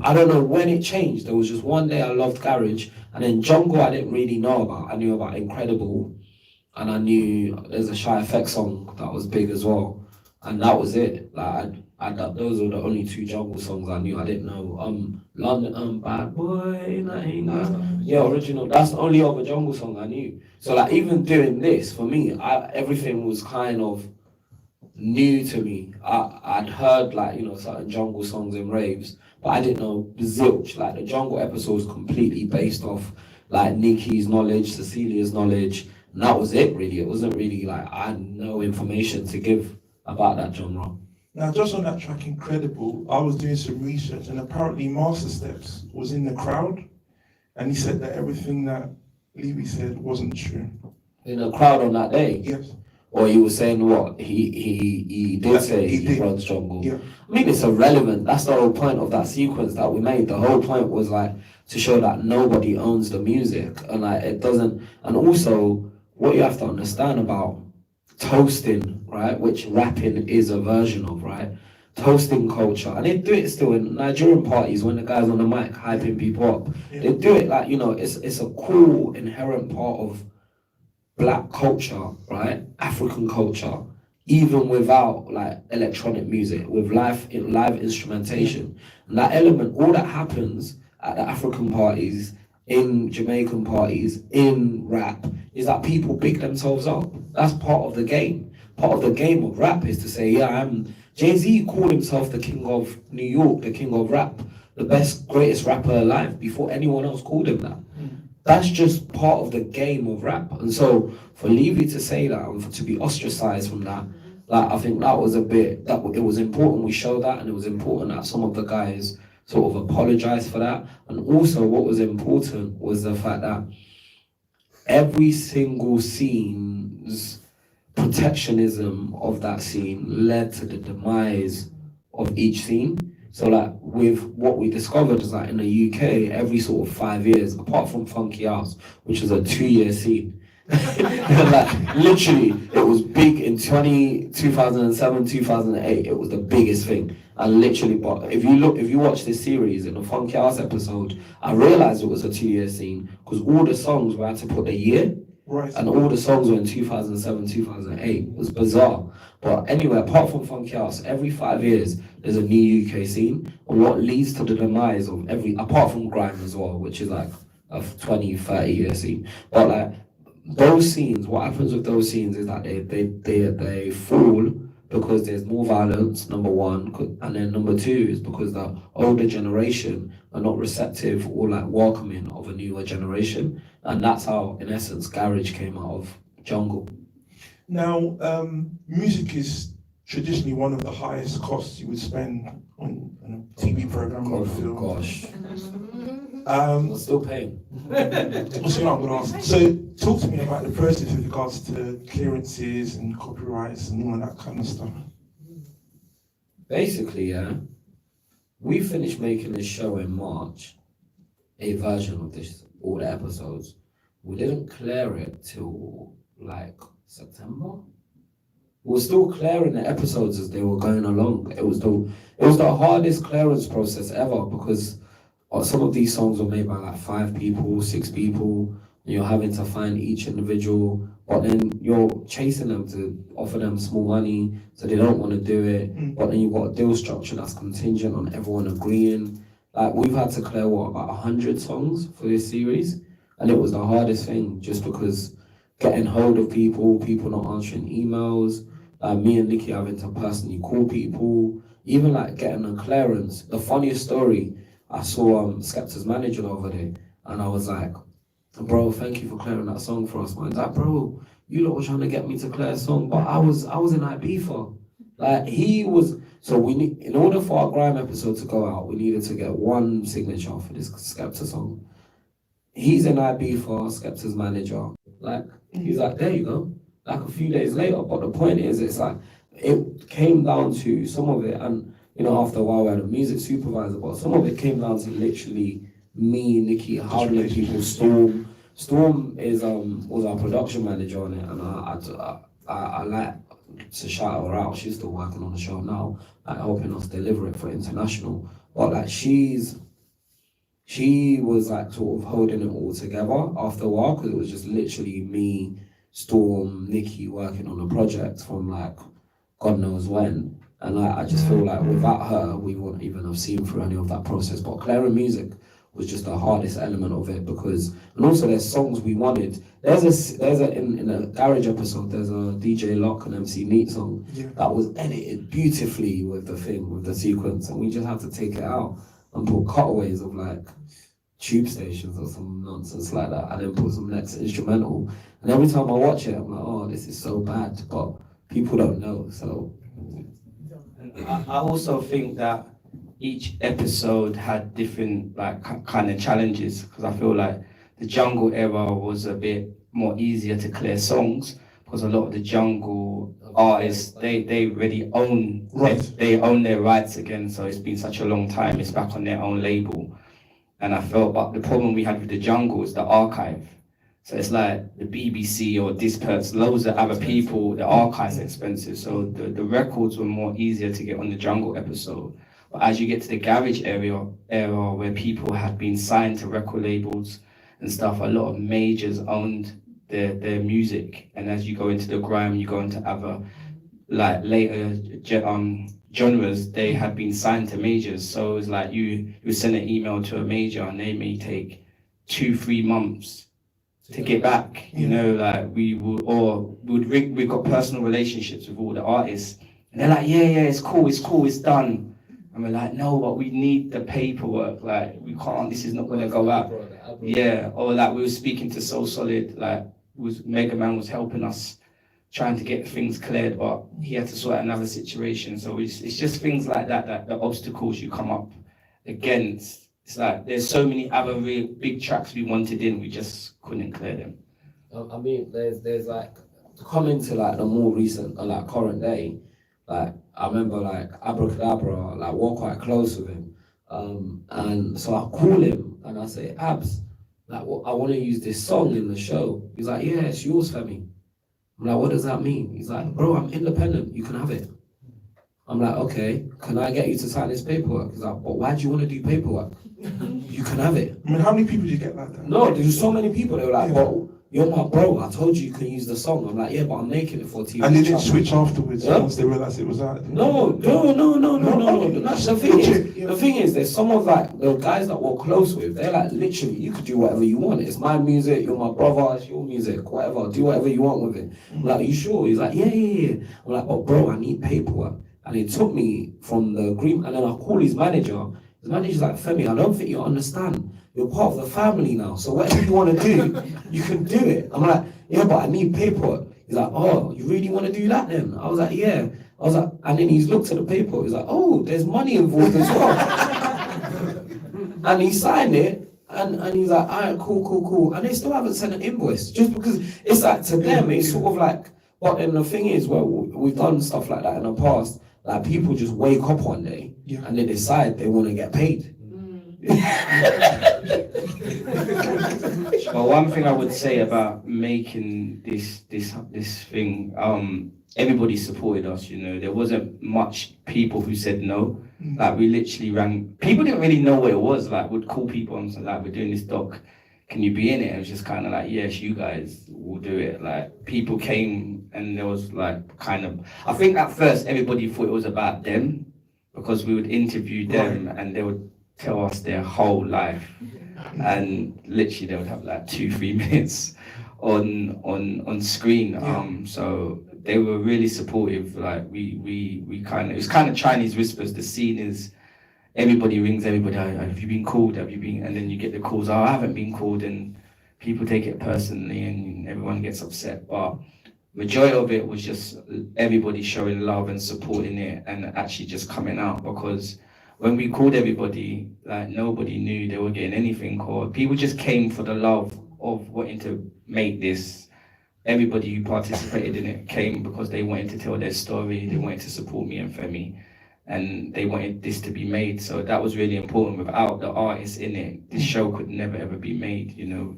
I don't know when it changed. There was just one day I loved garage, and then jungle I didn't really know about. I knew about Incredible, and I knew there's a Shy FX song that was big as well, and that was it. Like those were the only two jungle songs I knew. I didn't know London, Bad Boy, yeah, original. That's the only other jungle song I knew. So like even doing this for me, everything was kind of new to me. I'd heard like certain jungle songs and raves, but I didn't know zilch. Like the jungle episodes completely based off like Nikki's knowledge, Cecilia's knowledge, and that was it really. It wasn't really like I had no information to give about that genre. Now, just on that track, Incredible, I was doing some research, and apparently Master Steps was in the crowd, and he said that everything that Levy said wasn't true. In the crowd on that day? Yes. Or you were saying what? He did say he runs jungle. Yeah. I mean, it's irrelevant. That's the whole point of that sequence that we made. The whole point was like to show that nobody owns the music, and like it doesn't. And also, what you have to understand about toasting, right, which rapping is a version of, right? Toasting culture, and they do it still in Nigerian parties when the guys on the mic hyping people up. They do it like it's a cool inherent part of black culture, right? African culture, even without like electronic music, with live instrumentation. And that element, all that happens at the African parties, in Jamaican parties, in rap, is that people big themselves up. That's part of the game. Part of the game of rap is to say, yeah, Jay-Z called himself the king of New York, the king of rap, the best, greatest rapper alive before anyone else called him that. That's just part of the game of rap. And so for Levy to say that and to be ostracized from that, like I think that was it was important we show that, and it was important that some of the guys sort of apologized for that. And also what was important was the fact that every single scene's protectionism of that scene led to the demise of each scene. So like with what we discovered is that in the UK, every sort of 5 years, apart from Funky House, which was a 2-year scene, like literally it was big in 2007, 2008, it was the biggest thing. And literally, but if you watch this series in the Funky House episode, I realized it was a 2-year scene because all the songs we had to put a year. Right. And all the songs were in 2007, 2008. It was bizarre. But anyway, apart from Funky House, every 5 years there's a new UK scene. And what leads to the demise of apart from grime as well, which is like a 20, 30-year scene. But like those scenes, what happens with those scenes is that they fall because there's more violence, number one, and then number two is because the older generation are not receptive or like welcoming of a newer generation. And that's how, in essence, garage came out of jungle. Now, music is traditionally one of the highest costs you would spend on a TV program or a film. Gosh. I'm still paying. What's what I'm going to ask? So, talk to me about the process with regards to clearances and copyrights and all of that kind of stuff. Basically, yeah, we finished making this show in March, a version of this, all the episodes. We didn't clear it till like September. We were still clearing the episodes as they were going along. It was the hardest clearance process ever because some of these songs were made by like 5 people, 6 people. And you're having to find each individual, but then you're chasing them to offer them small money, so they don't want to do it. But then you've got a deal structure that's contingent on everyone agreeing. Like we've had to clear about 100 songs for this series, and it was the hardest thing just because getting hold of people not answering emails, me and Nikki having to personally call people, even like getting a clearance. The funniest story, I saw Skepta's manager the other day, and I was like, bro, thank you for clearing that song for us, man. He's like, bro, you lot were trying to get me to clear a song, but I was in Ibiza. Like he was, so we need, in order for our grime episode to go out, we needed to get one signature for this Skepta song. He's in Ibiza, Skepta's manager. Like, he's like, there you go. Like a few days later, but the point is, it's like, it came down to some of it, and after a while we had a music supervisor, but some of it came down to literally me, Nikki, hounding people. Storm is was our production manager on it, and I like to shout her out. She's still working on the show now, like helping us deliver it for international. But like she was like sort of holding it all together after a while, because it was just literally me, Storm, Nikki working on the project from like God knows when. And like I just feel like without her, we wouldn't even have seen through any of that process. But Clara Music was just the hardest element of it, because, and also there's songs we wanted. There's a in a Garage episode, there's a DJ Lock and MC Neat song that was edited beautifully with the sequence, and we just had to take it out and put cutaways of like tube stations or some nonsense like that, and then put some next instrumental. And every time I watch it, I'm like, oh, this is so bad, but people don't know, so. I also think that each episode had different like kind of challenges, because I feel like the jungle era was a bit more easier to clear songs, because a lot of the jungle artists they already own they own their rights again, so it's been such a long time, it's back on their own label. And I felt, but the problem we had with the jungle is the archive. So it's like the BBC or Disperse, loads of other people, the archive's expensive, so the records were more easier to get on the jungle episode. But as you get to the Garage era where people had been signed to record labels and stuff, a lot of majors owned their music. And as you go into the grime, you go into other like later genres, they had been signed to majors. So it's like you send an email to a major and they may take 2-3 months to get back. You know, like we got personal relationships with all the artists, and they're like, yeah, it's cool, it's done. And we're like, no, but we need the paperwork. Like, we can't, this is not going to go out. Yeah, or like we were speaking to So Solid, like, Mega Man was helping us trying to get things cleared, but he had to sort out another situation. So it's just things like that, the obstacles you come up against. It's like, there's so many other real big tracks we wanted in, we just couldn't clear them. I mean, there's like, coming to like the more recent, like current day, like, I remember like Abracadabra, like we're quite close with him. And so I call him and I say, Abs, like, well, I want to use this song in the show. He's like, yeah, it's yours, Femi. I'm like, what does that mean? He's like, bro, I'm independent, you can have it. I'm like, okay, can I get you to sign this paperwork? He's like, but why do you want to do paperwork? You can have it. I mean, how many people do you get like that? No, there's so many people that were like, well, you're my bro, I told you can use the song. I'm like, yeah, but I'm making it for TV. And they didn't switch afterwards Yeah? once they realised it was out? No. That's the thing is, there's some of like the guys that we're close with, they're like, literally, you could do whatever you want. It's my music, you're my brother, it's your music, whatever, do whatever you want with it. I'm like, are you sure? He's like, yeah. I'm like, but bro, I need paperwork. And it took me from the agreement, and then I call his manager. His manager's like, Femi, I don't think you understand. You're part of the family now, so whatever you want to do, you can do it. I'm like, yeah, but I need paperwork. He's like, oh, you really want to do that then? I was like, yeah. I was like, and then he's looked at the paper. He's like, oh, there's money involved as well. And he signed it, and he's like, all right, cool. And they still haven't sent an invoice, just because it's like, to them, it's sort of like, but then the thing is, well, we've done stuff like that in the past, like people just wake up one day and they decide they want to get paid. Well, one thing I would say about making this thing, everybody supported us, you know. There wasn't much people who said no. Like, we literally rang, people didn't really know what it was, like, would call people and say, like, we're doing this doc, can you be in it? And it was just kind of like, yes, you guys will do it. Like, people came and there was like kind of, I think at first everybody thought it was about them, because we would interview them and they would tell us their whole life, and literally they would have like 2-3 minutes on screen. So they were really supportive. Like we kind of, it was kind of Chinese whispers. The scene is everybody rings everybody, have you been called, have you been, and then you get the calls, oh, I haven't been called, and people take it personally and everyone gets upset. But majority of it was just everybody showing love and supporting it and actually just coming out, because when we called everybody, like, nobody knew they were getting anything, or people just came for the love of wanting to make this. Everybody who participated in it came because they wanted to tell their story, they wanted to support me and Femi, and they wanted this to be made. So that was really important. Without the artists in it, this show could never ever be made, you know.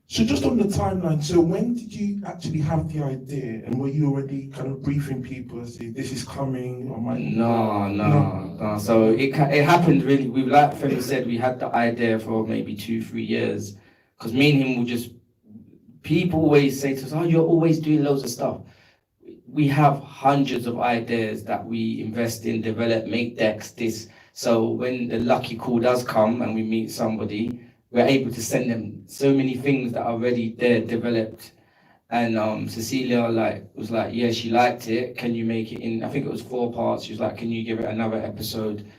So just on the timeline, so when did you actually have the idea, and were you already kind of briefing people as to this is coming or might? No. So it happened really. We, like Femi said, we had the idea for maybe 2-3 years, because me and him would just, people always say to us, "Oh, you're always doing loads of stuff." We have hundreds of ideas that we invest in, develop, make decks, this. So when the lucky call does come and we meet somebody, we're able to send them so many things that are already there, developed. And Cecilia was like, yeah, she liked it. Can you make it in, I think it was 4 parts. She was like, can you give it another episode?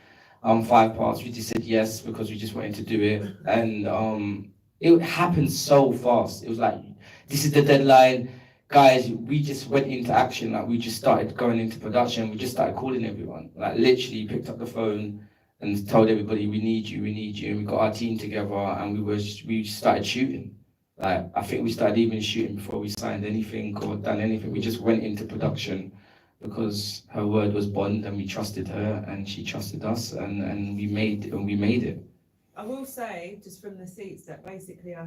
5 parts. We just said yes, because we just wanted to do it. And it happened so fast. It was like, this is the deadline. Guys, we just went into action. Like, we just started going into production. We just started calling everyone. Like, literally picked up the phone and told everybody, we need you. And we got our team together and we started shooting. Like, I think we started even shooting before we signed anything or done anything. We just went into production because her word was bond and we trusted her and she trusted us, and we made it. I will say, just from the seats, that basically I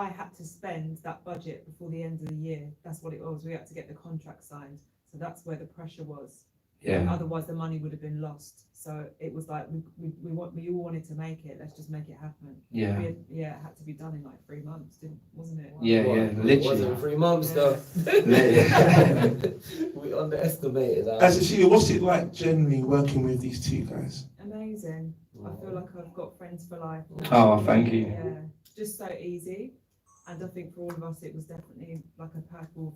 had to spend that budget before the end of the year. That's what it was. We had to get the contract signed. So that's where the pressure was. Yeah. Otherwise the money would have been lost. So it was like we all wanted to make it. Let's just make it happen. Yeah. It had to be done in like 3 months, wasn't it? Yeah, literally. It wasn't 3 months though. We underestimated that. As Cecilia, what's it like generally working with these two guys? Amazing. I feel like I've got friends for life. Oh, thank you. Yeah, just so easy. And I think for all of us, it was definitely like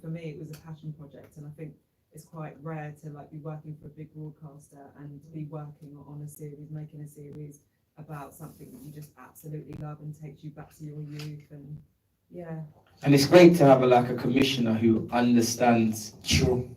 for me, it was a passion project. And I think it's quite rare to like be working for a big broadcaster and be working on a series, making a series about something that you just absolutely love and takes you back to your youth. And yeah. And it's great to have a commissioner who understands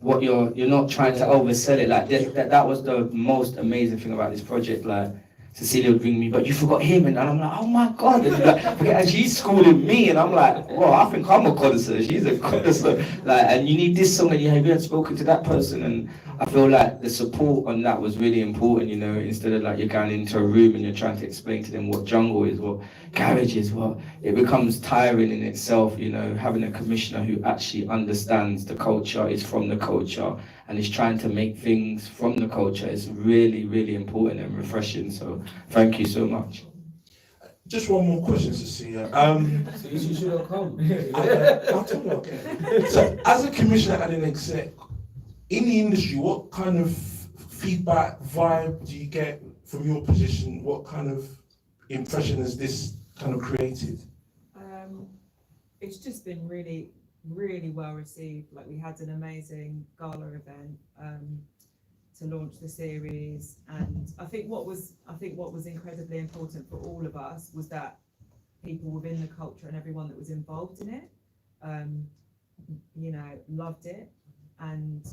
what you're not trying to oversell it. Like that was the most amazing thing about this project. Like, Cecilia would ring me, but you forgot him, and I'm like, oh my God, and she's schooling me, and I'm like, well, I think I'm a connoisseur, she's a connoisseur, like, and you need this song, and you haven't spoken to that person, and I feel like the support on that was really important, instead of like you're going into a room and you're trying to explain to them what jungle is, what garage is, what it becomes tiring in itself, having a commissioner who actually understands the culture, is from the culture, and is trying to make things from the culture is really, really important and refreshing. So thank you so much. Just one more question, Cecilia. So you should have come. I'll tell you, okay. So as a commissioner and an exec, in the industry, what kind of feedback, vibe do you get from your position? What kind of impression has this kind of created? It's just been really, really well received. Like, we had an amazing gala event to launch the series, and I think what was incredibly important for all of us was that people within the culture and everyone that was involved in it, loved it, and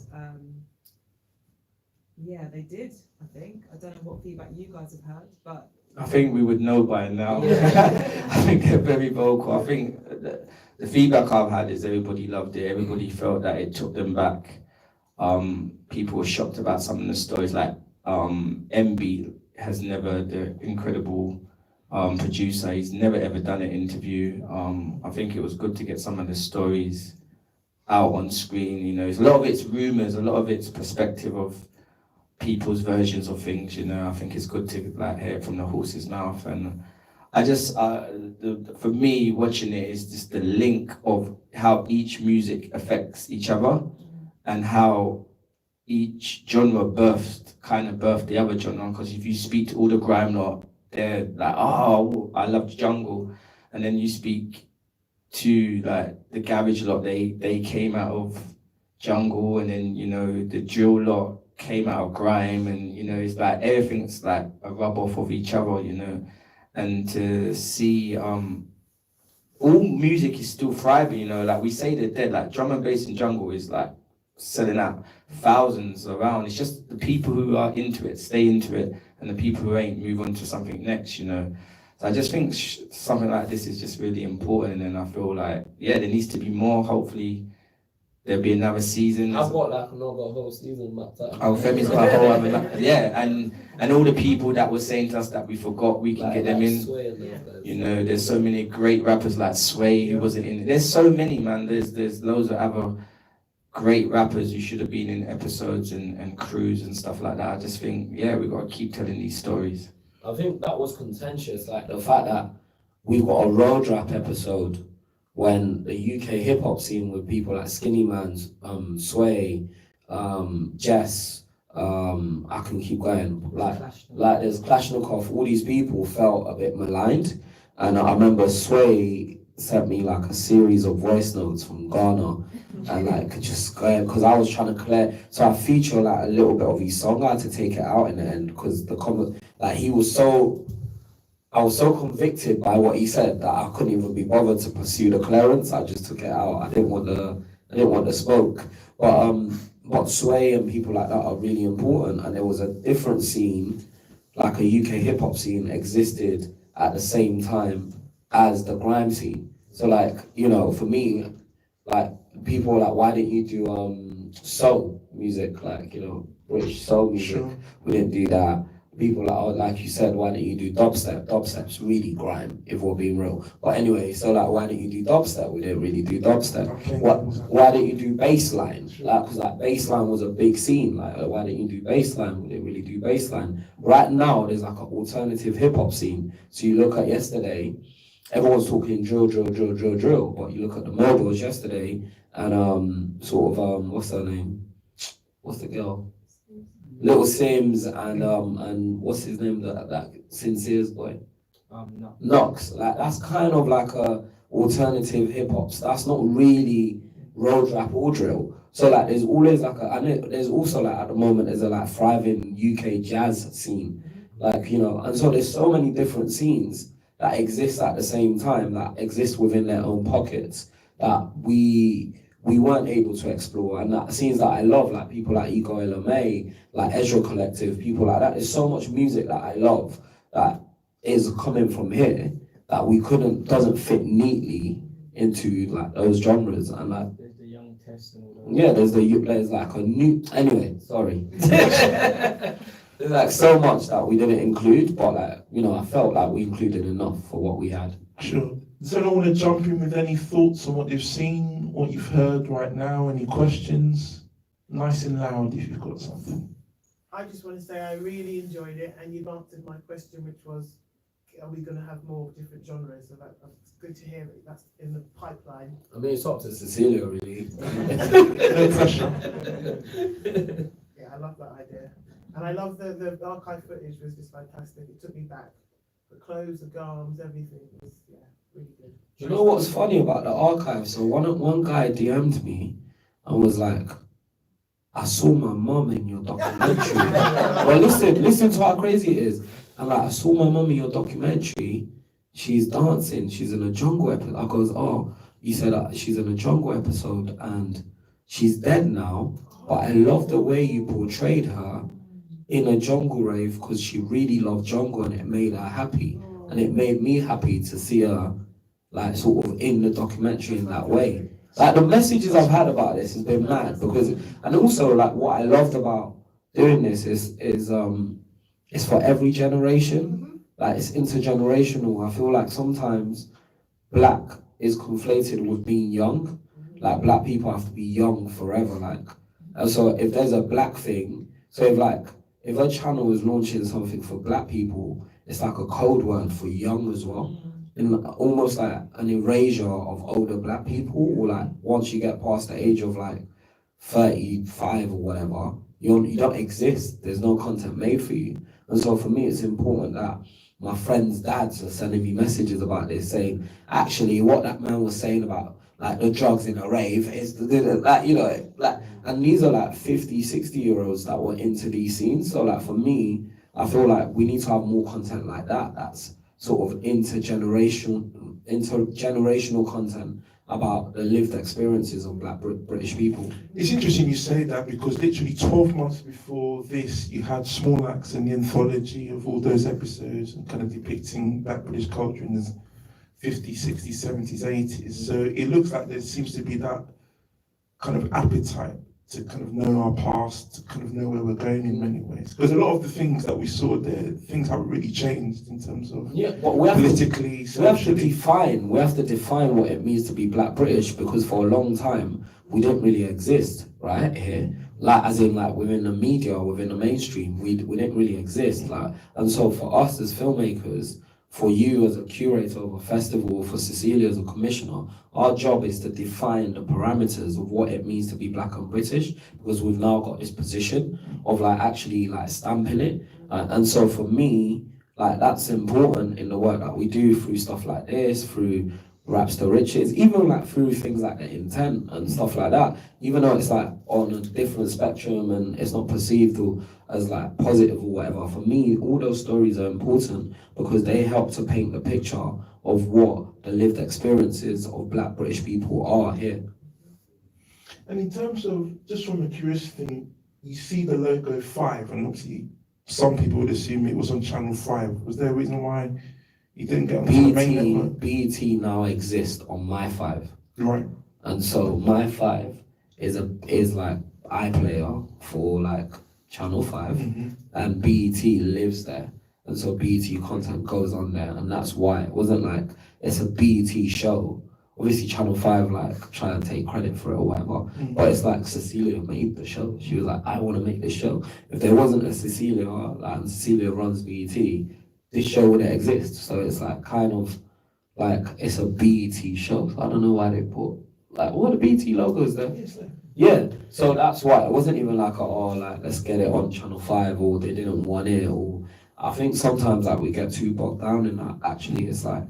they did. I don't know what feedback you guys have had, but I think we would know by now. I think they're very vocal. I think the feedback I've had is everybody loved it. Everybody felt that it took them back. People were shocked about some of the stories, like MB has never, the incredible producer, he's never ever done an interview. I think it was good to get some of the stories out on screen. A lot of it's rumors, a lot of it's perspective of people's versions of things. I think it's good to hear it from the horse's mouth. And I just, for me, watching it is just the link of how each music affects each other, and how each genre birthed the other genre. Because if you speak to all the grime lot, they're like, oh, I loved jungle. And then you speak to the garage lot, they came out of jungle, and then the drill lot came out of grime, and it's like everything's like a rub off of each other, and to see all music is still thriving, like we say they're dead, like drum and bass and jungle is like selling out thousands around. It's just the people who are into it stay into it, and the people who ain't move on to something next. So I just think something like this is just really important, and I feel like there needs to be more, hopefully, there'll be another season. I've got like another whole season mapped out. Oh, Femi's got a whole other yeah, and all the people that were saying to us that we forgot, we can get them in. You know, there's so many great rappers like Sway who wasn't in it. There's so many, man. There's loads of other great rappers who should have been in episodes and crews and stuff like that. I just think, yeah, we gotta keep telling these stories. I think that was contentious, like the fact that we got a road rap episode when the UK hip hop scene with people like Skinny Man's, Sway, Jess, I can keep going. Like there's Klashnikov, all these people felt a bit maligned. And I remember Sway sent me like a series of voice notes from Ghana. And like just because I was trying to clear, so I feature like a little bit of his song. I had to take it out in the end because the comment, like I was so convicted by what he said that I couldn't even be bothered to pursue the clearance. I just took it out. I didn't want the smoke. But Sway and people like that are really important. And there was a different scene, like a UK hip hop scene existed at the same time as the grime scene. So like, you know, for me, like people were like, why didn't you do soul music, like, you know, British soul music? Sure. We didn't do that. People like you said, why didn't you do dubstep? Dubstep's really grime, if we're being real. But anyway, so like, why didn't you do dubstep? We didn't really do dubstep. Okay. Why didn't you do bassline? Like, because like bassline was a big scene. Like, why didn't you do bassline? We didn't really do bassline. Right now, there's like an alternative hip hop scene. So you look at yesterday, everyone's talking drill, but you look at the mobiles yesterday and what's her name? What's the girl? Little Sims and what's his name? That Sincere's boy. Knox. Like that's kind of like a alternative hip hop. That's not really road rap or drill. So like there's always like I know there's also like at the moment there's a like thriving UK jazz scene. Like, you know, and so there's so many different scenes that exist at the same time, that exist within their own pockets, that we weren't able to explore. And that scenes that I love, like people like Ego LMA, like Ezra Collective, people like that. There's so much music that I love that is coming from here that doesn't fit neatly into like those genres. And like there's the Young Test and all that. Yeah, there's like a new, anyway, sorry. There's like so much that we didn't include, but like, you know, I felt like we included enough for what we had. Sure. Does anyone want to jump in with any thoughts on what they've seen, what you've heard right now? Any questions? Nice and loud if you've got something. I just want to say I really enjoyed it, and you've answered my question, which was, are we going to have more different genres? So that's good to hear that that's in the pipeline. I mean, it's up to Cecilia, really. No pressure. Yeah, I love that idea. And I love the archive footage was just fantastic. It took me back. The clothes, the garms, everything was, yeah, really good. You know what's funny about the archive? So one guy DM'd me and was like, I saw my mum in your documentary. Well, listen to how crazy it is. I'm like, I saw my mum in your documentary. She's dancing. She's in a jungle episode. I goes, oh, you said she's in a jungle episode and she's dead now. But I love the way you portrayed her in a jungle rave because she really loved jungle and it made her happy. And it made me happy to see her like sort of in the documentary in that way. Like the messages I've had about this has been mad because, and also like what I loved about doing this is it's for every generation. Like it's intergenerational. I feel like sometimes black is conflated with being young. Like black people have to be young forever. Like, and so if there's a black thing, so if a channel is launching something for black people, it's like a code word for young as well. And almost like an erasure of older black people, or like once you get past the age of like 35 or whatever, you don't exist. There's no content made for you. And so for me, it's important that my friends' dads are sending me messages about this, saying, actually, what that man was saying about like the drugs in a rave is like, you know, like, and these are like 50, 60-year-olds that were into these scenes. So like for me, I feel like we need to have more content like that. That's sort of intergenerational content about the lived experiences of black British people. It's interesting you say that because literally 12 months before this, you had Small Axe and the anthology of all those episodes and kind of depicting black British culture in the 50s, 60s, 70s, 80s. So it looks like there seems to be that kind of appetite to kind of know our past, to kind of know where we're going in many ways. Because a lot of the things that we saw there, things haven't really changed in terms of but we have politically, we have to define what it means to be Black British, because for a long time we didn't really exist right here. Like as in like within the media, within the mainstream, we didn't really exist. Like, and so for us as filmmakers, for you as a curator of a festival, for Cecilia as a commissioner, our job is to define the parameters of what it means to be Black and British, because we've now got this position of like actually like stamping it. And so for me, like that's important in the work that we do through stuff like this, through Raps to Riches, even like through things like the intent and stuff like that, even though it's like on a different spectrum and it's not perceived as like positive or whatever. For me, all those stories are important because they help to paint the picture of what the lived experiences of Black British people are here. And in terms of, just from a curious thing, you see the logo 5, and obviously some people would assume it was on Channel 5. Was there a reason why you didn't get on the main network? BET now exists on My 5. Right. And so My 5 is like iPlayer for like Channel 5, and BET lives there. And so BET content goes on there, and that's why it wasn't like it's a BET show. Obviously Channel 5 like try and take credit for it or whatever, but it's like Cecilia made the show. She was like, I want to make this show. If there wasn't a Cecilia, like, and Cecilia runs BET, this show wouldn't exist. So it's like kind of like it's a BET show. So I don't know why they put like all the BET logos there. Yeah, so that's why it wasn't even like like let's get it on Channel 5 or they didn't want it, or I think sometimes like we get too bogged down in that. Actually, it's like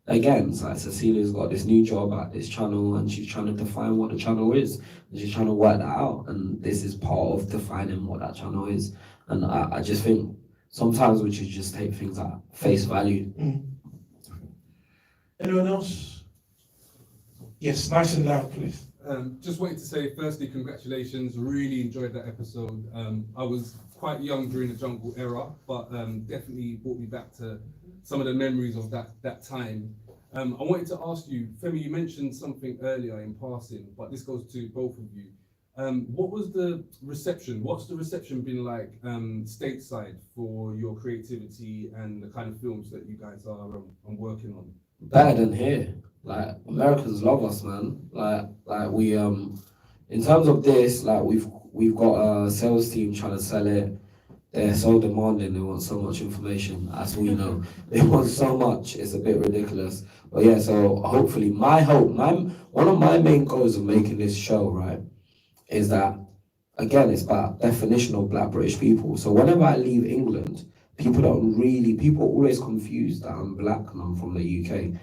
again, it's like Cecilia's got this new job at this channel and she's trying to define what the channel is, and she's trying to work that out, and this is part of defining what that channel is. And I just think sometimes we should just take things at face value. Anyone else? Yes, nice and loud, please. Just wanted to say, firstly, congratulations. Really enjoyed that episode. I was quite young during the Jungle era, but definitely brought me back to some of the memories of that time. I wanted to ask you, Femi, you mentioned something earlier in passing, but this goes to both of you. What was the reception? What's the reception been like stateside for your creativity and the kind of films that you guys are working on? Better than here. Like Americans love us, man. Like we in terms of this, like we've got a sales team trying to sell it. They're so demanding. They want so much information, as we know. They want so much. It's a bit ridiculous. But yeah, so hopefully, one of my main goals of making this show, right, is that again, it's about definition of Black British people. So whenever I leave England, people are always confused that I'm Black and I'm from the UK.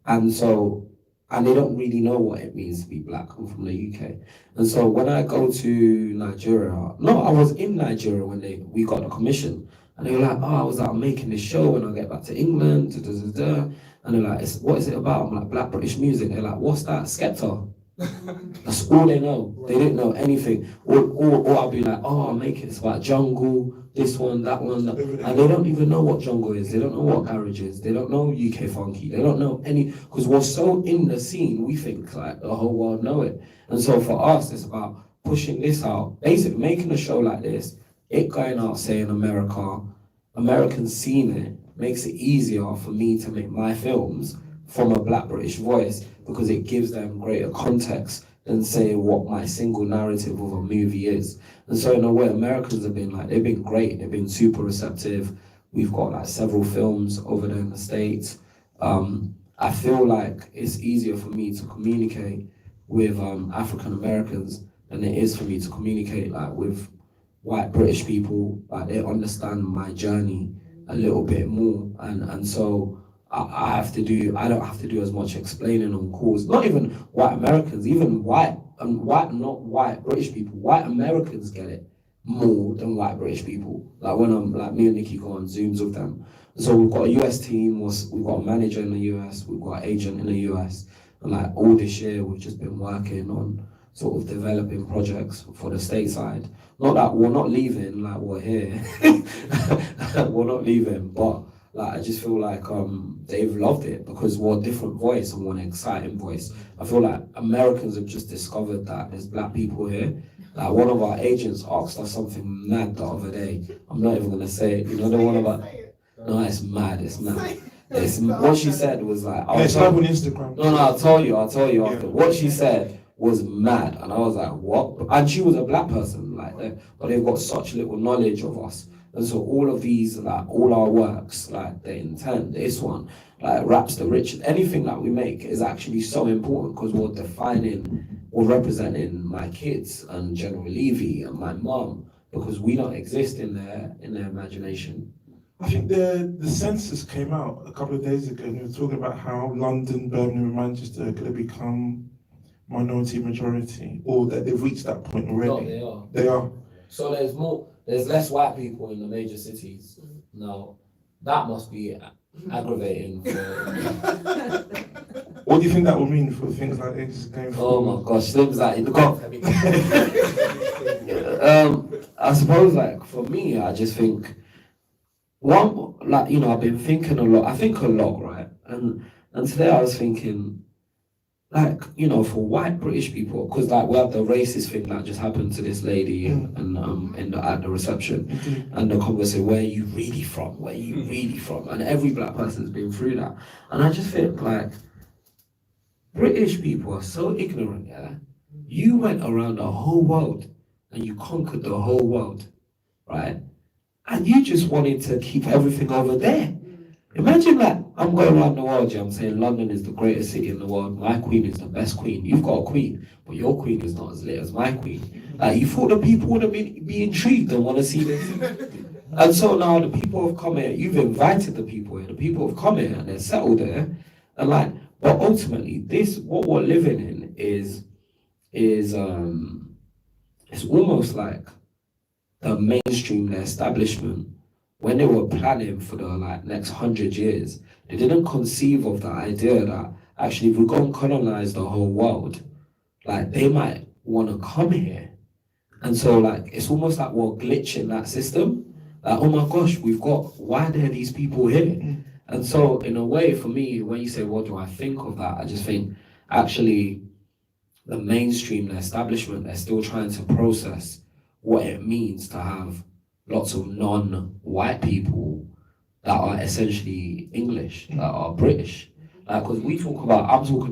And they don't really know what it means to be Black. I'm from the UK. And so when I go to Nigeria, I was in Nigeria when we got the commission. And they were like, I'm making this show when I get back to England. And they're like, what is it about? I'm like, Black British music. They're like, what's that? Skepta. That's all they know. They didn't know anything. Or I'll be like, I'm making this about jungle, this one, that one. And they don't even know what jungle is. They don't know what garage is. They don't know UK funky. They don't know any, because we're so in the scene, we think like the whole world know it. And so for us, it's about pushing this out. Basically, making a show like this, it going out, say in America, Americans seeing it, makes it easier for me to make my films from a Black British voice, because it gives them greater context than say what my single narrative of a movie is. And so in a way, Americans have been like, they've been great, they've been super receptive. We've got like several films over there in the States. I feel like it's easier for me to communicate with African Americans than it is for me to communicate like with white British people. Like they understand my journey a little bit more, and so I don't have to do as much explaining on calls. Not even white Americans, even not white British people. White Americans get it more than white British people. Like when I'm like me and Nikki go on Zooms with them. So we've got a US team, we've got a manager in the US, we've got an agent in the US, and like all this year we've just been working on sort of developing projects for the stateside. Not that we're not leaving, like we're here. We're not leaving, but Like I just feel like they've loved it because we're a different voice and one exciting voice. I feel like Americans have just discovered that there's black people here. Like one of our agents asked us something mad the other day. I'm not even gonna say it. You know the one about? No, it's mad. It's mad. It's what she said was like. It's up on Instagram. No, I'll tell you after. What she said was mad, and I was like, what? And she was a black person, like, but they've got such little knowledge of us. And so all of these, like all our works, like the intent, this one, like Raps the Rich, anything that we make is actually so important because we're defining or representing my kids and General Levy and my mum because we don't exist in their imagination. I think the census came out a couple of days ago and they were talking about how London, Birmingham and Manchester are going to become minority majority or that they've reached that point already. No, they are. They are. So there's less white people in the major cities. Now, that must be aggravating for... What do you think that will mean for things like this going forward? Oh my gosh, things like in the I suppose like for me, I just think one, like, you know, I've been thinking a lot. I think a lot, right? And today I was thinking, like, you know, for white British people, because like we have the racist thing that just happened to this lady at the reception, and the conversation, where are you really from? Where are you really from? And every black person's been through that. And I just think like British people are so ignorant, yeah? You went around the whole world and you conquered the whole world, right? And you just wanted to keep everything over there. Imagine that I'm going around the world, yeah, I'm saying London is the greatest city in the world, my queen is the best queen. You've got a queen, but your queen is not as lit as my queen. Like, you thought the people would be intrigued and want to see this. And so now the people have come here, you've invited the people here, the people have come here and they're settled there. And like, but ultimately, this, what we're living in is it's almost like the mainstream, the establishment, when they were planning for the like next 100 years, they didn't conceive of the idea that actually if we go and colonize the whole world, like they might want to come here. And so like, it's almost like we're glitching that system. Like, oh my gosh, why are there these people here? And so in a way, for me, when you say, what do I think of that? I just think actually the mainstream, the establishment, they're still trying to process what it means to have lots of non-white people that are essentially English, that are British. Because I'm talking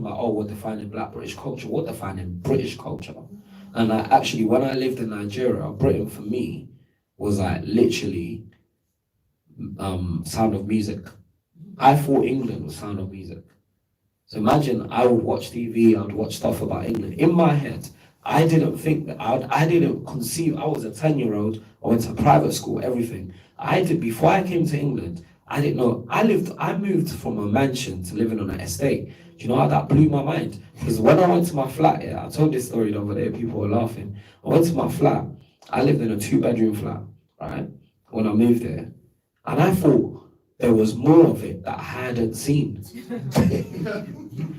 about, oh, we're defining Black British culture, we're defining British culture. And actually, when I lived in Nigeria, Britain for me was like literally Sound of Music. I thought England was Sound of Music. So imagine I would watch TV, I would watch stuff about England. In my head, I didn't think that, I didn't conceive, I was a 10-year-old, I went to private school, everything. Before I came to England, I didn't know, I moved from a mansion to living on an estate. Do you know how that blew my mind? Because when I went to my flat, I told this story the other day, people were laughing. I went to my flat, I lived in a 2-bedroom flat, right? When I moved there. And I thought there was more of it that I hadn't seen.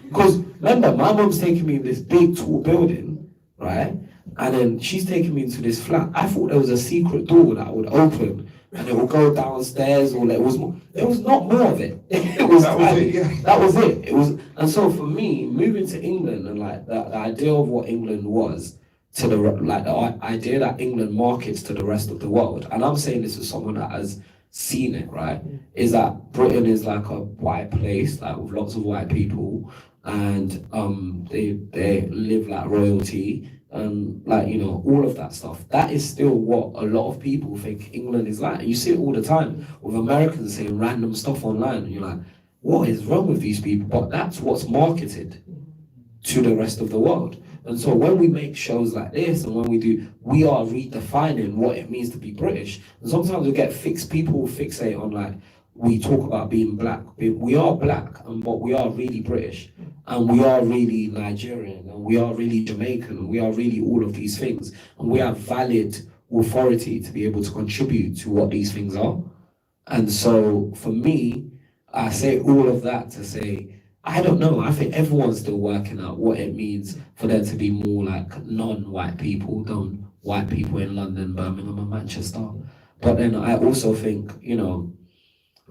Because remember, my mom's taking me in this big, tall building, right? And then she's taking me into this flat. I thought there was a secret door that would open and it would go downstairs, or there was not more of it. That was it. And so for me, moving to England and like the idea of what England was to the idea that England markets to the rest of the world, and I'm saying this as someone that has seen it, right, is that Britain is like a white place, like with lots of white people, and they live like royalty, and like, you know, all of that stuff. That is still what a lot of people think England is like. And you see it all the time with Americans saying random stuff online, and you're like, what is wrong with these people? But that's what's marketed to the rest of the world. And so when we make shows like this, and when we are redefining what it means to be British. And sometimes we get people fixate on like, we talk about being black. We are black, but we are really British. And we are really Nigerian, and we are really Jamaican, and we are really all of these things. And we have valid authority to be able to contribute to what these things are. And so for me, I say all of that to say, I don't know, I think everyone's still working out what it means for there to be more like non-white people than white people in London, Birmingham and Manchester. But then I also think, you know,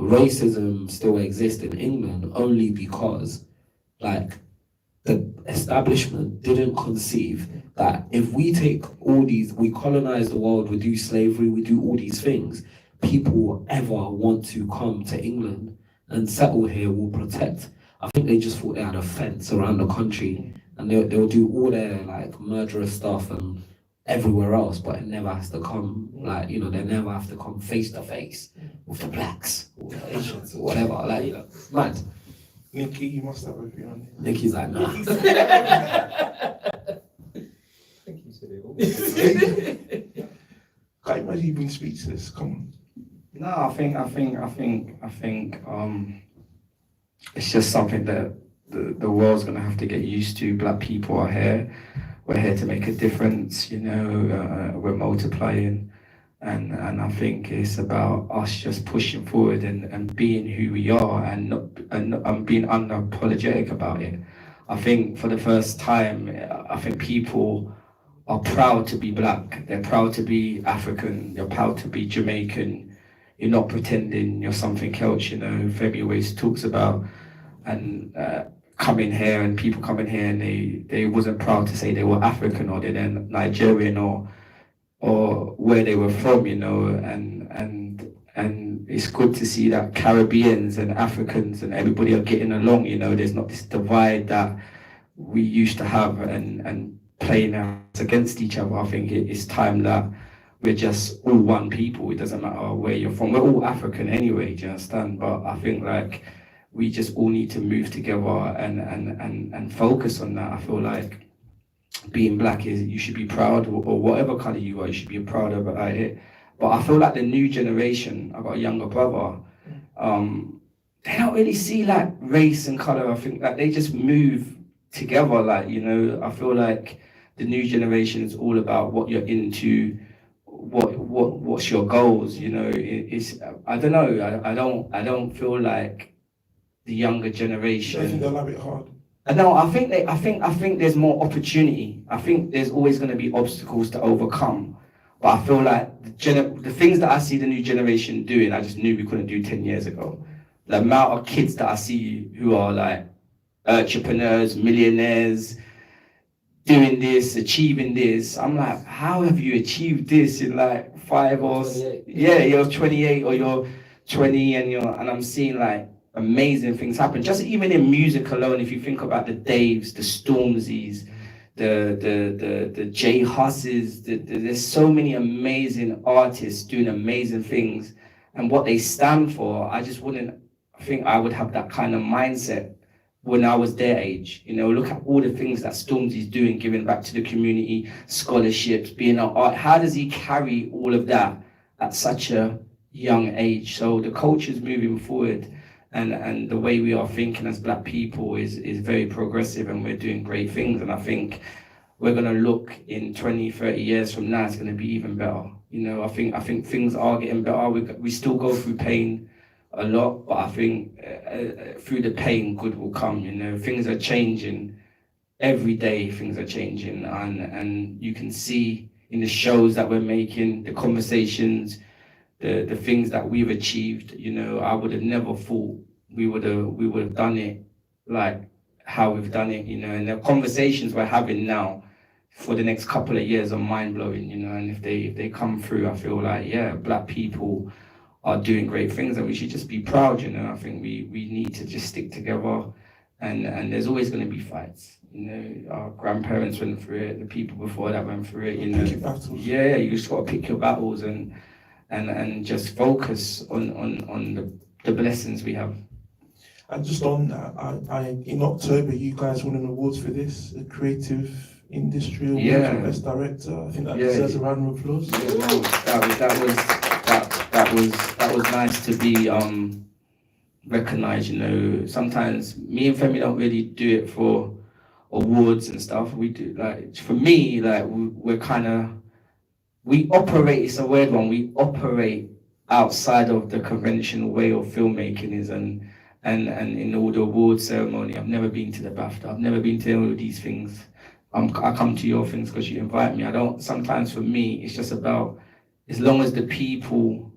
racism still exists in England only because, like, the establishment didn't conceive that if we take all these, we colonize the world, we do slavery, we do all these things, people will ever want to come to England and settle here, will protect. I think they just thought they had a fence around the country and they'll do all their like murderous stuff and everywhere else, but it never has to come, like, you know, they never have to come face to face with the blacks or the Asians or whatever, like, you know, mad. Nikki, you must have a view on this. Nikki's like, nah. Can't imagine you being speechless. Come on. No, I think it's just something that the world's gonna have to get used to. Black people are here. We're here to make a difference, you know, we're multiplying. And I think it's about us just pushing forward and being who we are and being unapologetic about it. I think for the first time, I think people are proud to be black. They're proud to be African. They're proud to be Jamaican. You're not pretending you're something else, you know. Femi always talks about and coming here and people coming here and they wasn't proud to say they were African or they're Nigerian or where they were from, you know, and it's good to see that Caribbeans and Africans and everybody are getting along, you know. There's not this divide that we used to have and playing us against each other. I think it's time that we're just all one people. It doesn't matter where you're from. We're all African anyway, do you understand? But I think like we just all need to move together and focus on that. I feel like being black is, you should be proud, or whatever colour you are, you should be proud of it. But I feel like the new generation, I've got a younger brother, they don't really see like race and colour. I think that they just move together, like, you know. I feel like the new generation is all about what you're into, what's your goals, you know. It's I don't know, I don't feel like the younger generation. I think they'll have it hard. No, I think there's more opportunity. I think there's always going to be obstacles to overcome. But I feel like the things that I see the new generation doing, I just knew we couldn't do 10 years ago. The amount of kids that I see who are like entrepreneurs, millionaires, doing this, achieving this. I'm like, how have you achieved this in like 5 or 28? Yeah, you're 28 or you're 20 and I'm seeing like amazing things happen. Just even in music alone, if you think about the Daves, the Stormzys, the J Husses, there's so many amazing artists doing amazing things, and what they stand for, I just wouldn't think I would have that kind of mindset when I was their age. You know, look at all the things that Stormzy's doing, giving back to the community, scholarships, being an art. How does he carry all of that at such a young age? So the culture's moving forward. And the way we are thinking as black people is very progressive, and we're doing great things. And I think we're going to look in 20, 30 years from now, it's going to be even better. You know, I think things are getting better. We still go through pain a lot, but I think through the pain, good will come. You know, things are changing every day. Things are changing, and you can see in the shows that we're making, the conversations, the things that we've achieved. You know, I would have never thought we would have done it like how we've done it, you know. And the conversations we're having now for the next couple of years are mind-blowing, you know. And if they come through, I feel like, yeah, black people are doing great things, and we should just be proud, you know. I think we need to just stick together, and there's always going to be fights. You know, our grandparents went through it, the people before that went through it, you know. Yeah, you just got to pick your battles and just focus on the blessings we have. And just on that, I in October, you guys won an awards for this, a creative industry award for best director. I think that deserves a round of applause. Yeah, no, that was nice to be recognized. You know, sometimes me and Femi don't really do it for awards and stuff. We do, like, for me, like, we're kind of, we operate, it's a weird one, we operate outside of the conventional way of filmmaking is, and in all the award ceremony, I've never been to the BAFTA, I've never been to all of these things. I come to your things because you invite me. Sometimes for me, it's just about, as long as the people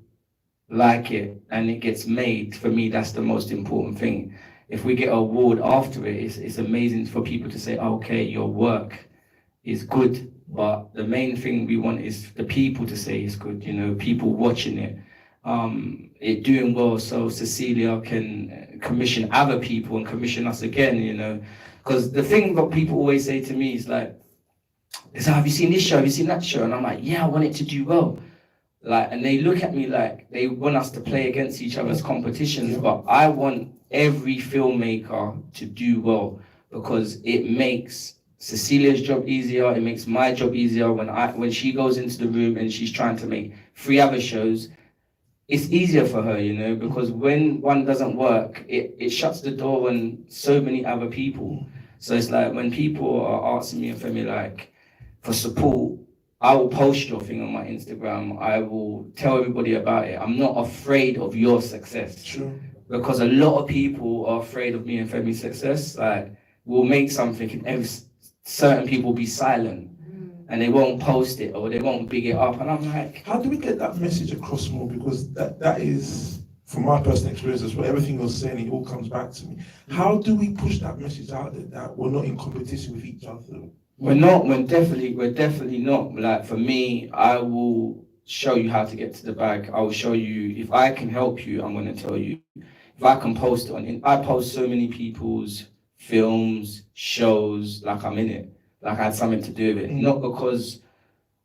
like it and it gets made, for me, that's the most important thing. If we get an award after it, it's amazing for people to say, okay, your work is good. But the main thing we want is the people to say it's good, you know, people watching it, it doing well, so Cecilia can commission other people and commission us again, you know. Because the thing that people always say to me is like, have you seen this show? Have you seen that show? And I'm like, yeah, I want it to do well. Like, and they look at me like they want us to play against each other's competitions, but I want every filmmaker to do well, because it makes Cecilia's job easier, it makes my job easier. When she goes into the room and she's trying to make 3 other shows, it's easier for her, you know, because when one doesn't work, it shuts the door on so many other people. So it's like when people are asking me and Femi like for support, I will post your thing on my Instagram. I will tell everybody about it. I'm not afraid of your success. Sure. Because a lot of people are afraid of me and Femi's success. Like, we'll make something and certain people will be silent and they won't post it or they won't big it up. And I'm like, how do we get that message across more? Because that is, from my personal experience as well, everything you're saying, it all comes back to me. How do we push that message out there that we're not in competition with each other? We're definitely not. Like, for me, I will show you how to get to the bag. I will show you, if I can help you, I'm going to tell you. If I can post I post so many people's films, shows, like I'm in it, like I had something to do with it. Not because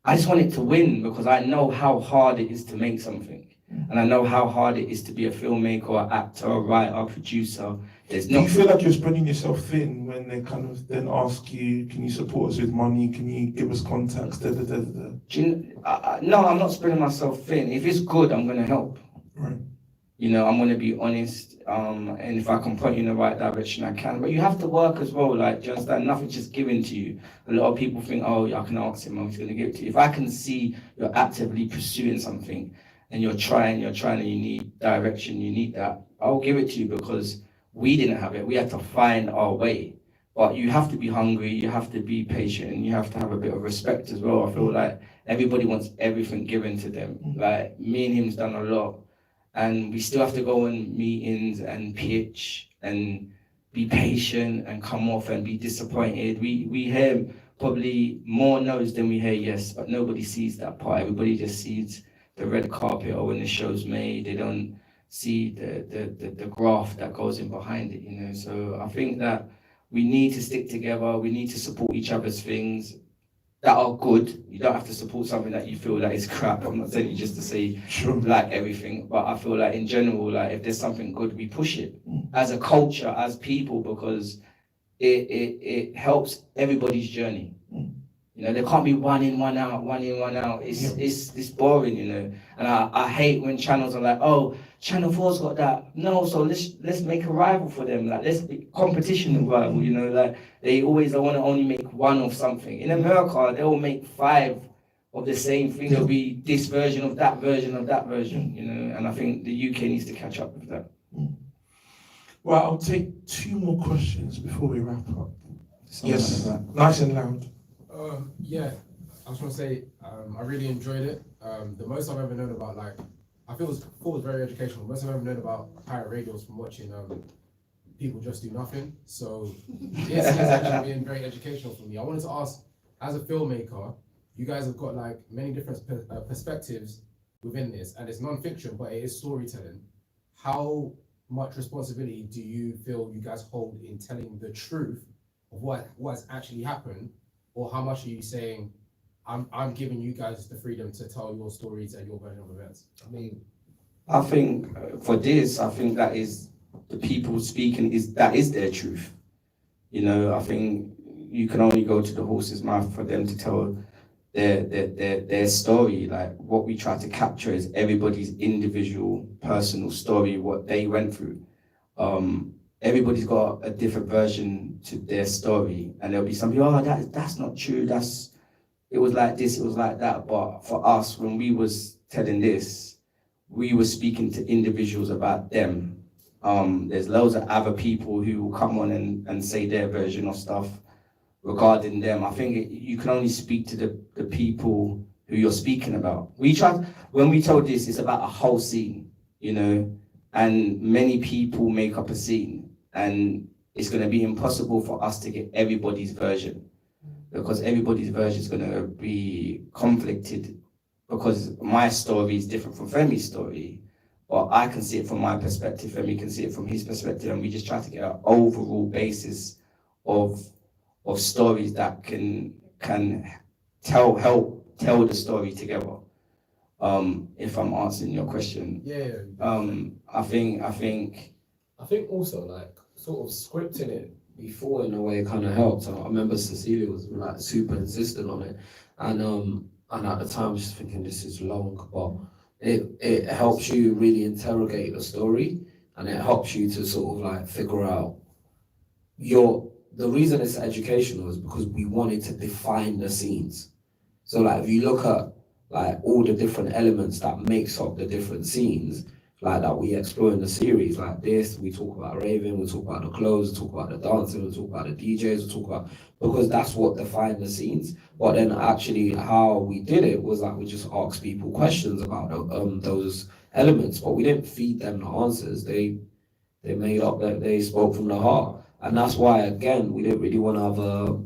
I just want it to win, because I know how hard it is to make something. And I know how hard it is to be a filmmaker, an actor, a writer, a producer. Do you feel like you're spreading yourself thin when they kind of then ask you, can you support us with money? Can you give us contacts? No, I'm not spreading myself thin. If it's good, I'm going to help. Right. You know, I'm going to be honest. And if I can point you in the right direction, I can. But you have to work as well. Like, do you understand? Nothing's just given to you. A lot of people think, oh, I can ask him, he's going to give it to you. If I can see you're actively pursuing something and you're trying, and you need direction, you need that, I'll give it to you, because we didn't have it. We had to find our way. But you have to be hungry, you have to be patient, and you have to have a bit of respect as well. I feel like everybody wants everything given to them. Like, me and him's done a lot, and we still have to go in meetings and pitch and be patient and come off and be disappointed. We hear probably more no's than we hear yes, but nobody sees that part. Everybody just sees the red carpet or when the show's made. They don't see the graft that goes in behind it, you know. So I think that we need to stick together. We need to support each other's things that are good. You don't have to support something that you feel that is crap. I'm not saying it just to say like everything, but I feel like in general, like if there's something good, we push it as a culture, as people, because it helps everybody's journey. You know, there can't be one in, one out, one in, one out. It's boring, you know. And I hate when channels are like, oh, Channel 4's got that. No, so let's make a rival for them. Like, let's be competition rival, you know. Like, they always want to only make one of something. In America, they will make 5 of the same thing. There'll be this version of that version of that version, you know. And I think the UK needs to catch up with that. Well, I'll take 2 more questions before we wrap up. Something Yes, like that. nice and loud. Yeah, I just want to say I really enjoyed it. The most I've ever known about, like, I feel it was very educational. Most I've ever known about pirate radio was from watching people just do nothing. So it's actually been very educational for me. I wanted to ask, as a filmmaker, you guys have got like many different perspectives within this, and it's non-fiction, but it is storytelling. How much responsibility do you feel you guys hold in telling the truth of what's actually happened? Or how much are you saying, I'm giving you guys the freedom to tell your stories and your version of events? I think for this, I think that is the people speaking, that is their truth. You know, I think you can only go to the horse's mouth for them to tell their story. Like, what we try to capture is everybody's individual personal story, what they went through. Everybody's got a different version to their story, and there'll be some people, oh, that's not true, it was like this, it was like that. But for us, when we was telling this, we were speaking to individuals about them. There's loads of other people who will come on and say their version of stuff regarding them. I think you can only speak to the people who you're speaking about. When we told this, it's about a whole scene, you know, and many people make up a scene, and it's going to be impossible for us to get everybody's version, because everybody's version is going to be conflicted, because my story is different from Femi's story, but I can see it from my perspective, Femi can see it from his perspective, and we just try to get an overall basis of stories that can help tell the story together. If I'm answering your question. I think also like sort of scripting it before in a way kind of helped. I remember Cecilia was like super insistent on it, and at the time I was just thinking this is long, but it helps you really interrogate the story, and it helps you to sort of like figure out the reason it's educational is because we wanted to define the scenes. So like if you look at like all the different elements that makes up the different scenes, like that we explore in the series, like this, we talk about raving, we talk about the clothes, we talk about the dancing, we talk about the DJs, we talk about, because that's what defined the scenes. But then actually how we did it was like we just asked people questions about those elements, but we didn't feed them the answers. They made up that they spoke from the heart. And that's why, again, we didn't really want to have a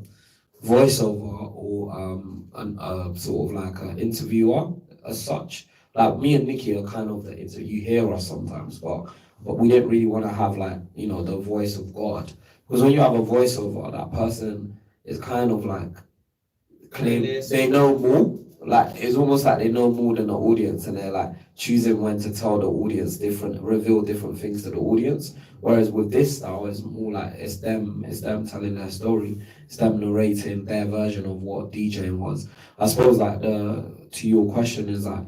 voiceover or sort of like an interviewer as such. Like me and Nikki are kind of the interview, you hear us sometimes, but we didn't really want to have like, you know, the voice of God. Because when you have a voiceover, that person is kind of like, they know more. Like, it's almost like they know more than the audience, and they're like choosing when to tell the audience reveal different things to the audience. Whereas with this style, it's more like it's them telling their story, it's them narrating their version of what DJing was. I suppose like to your question is like,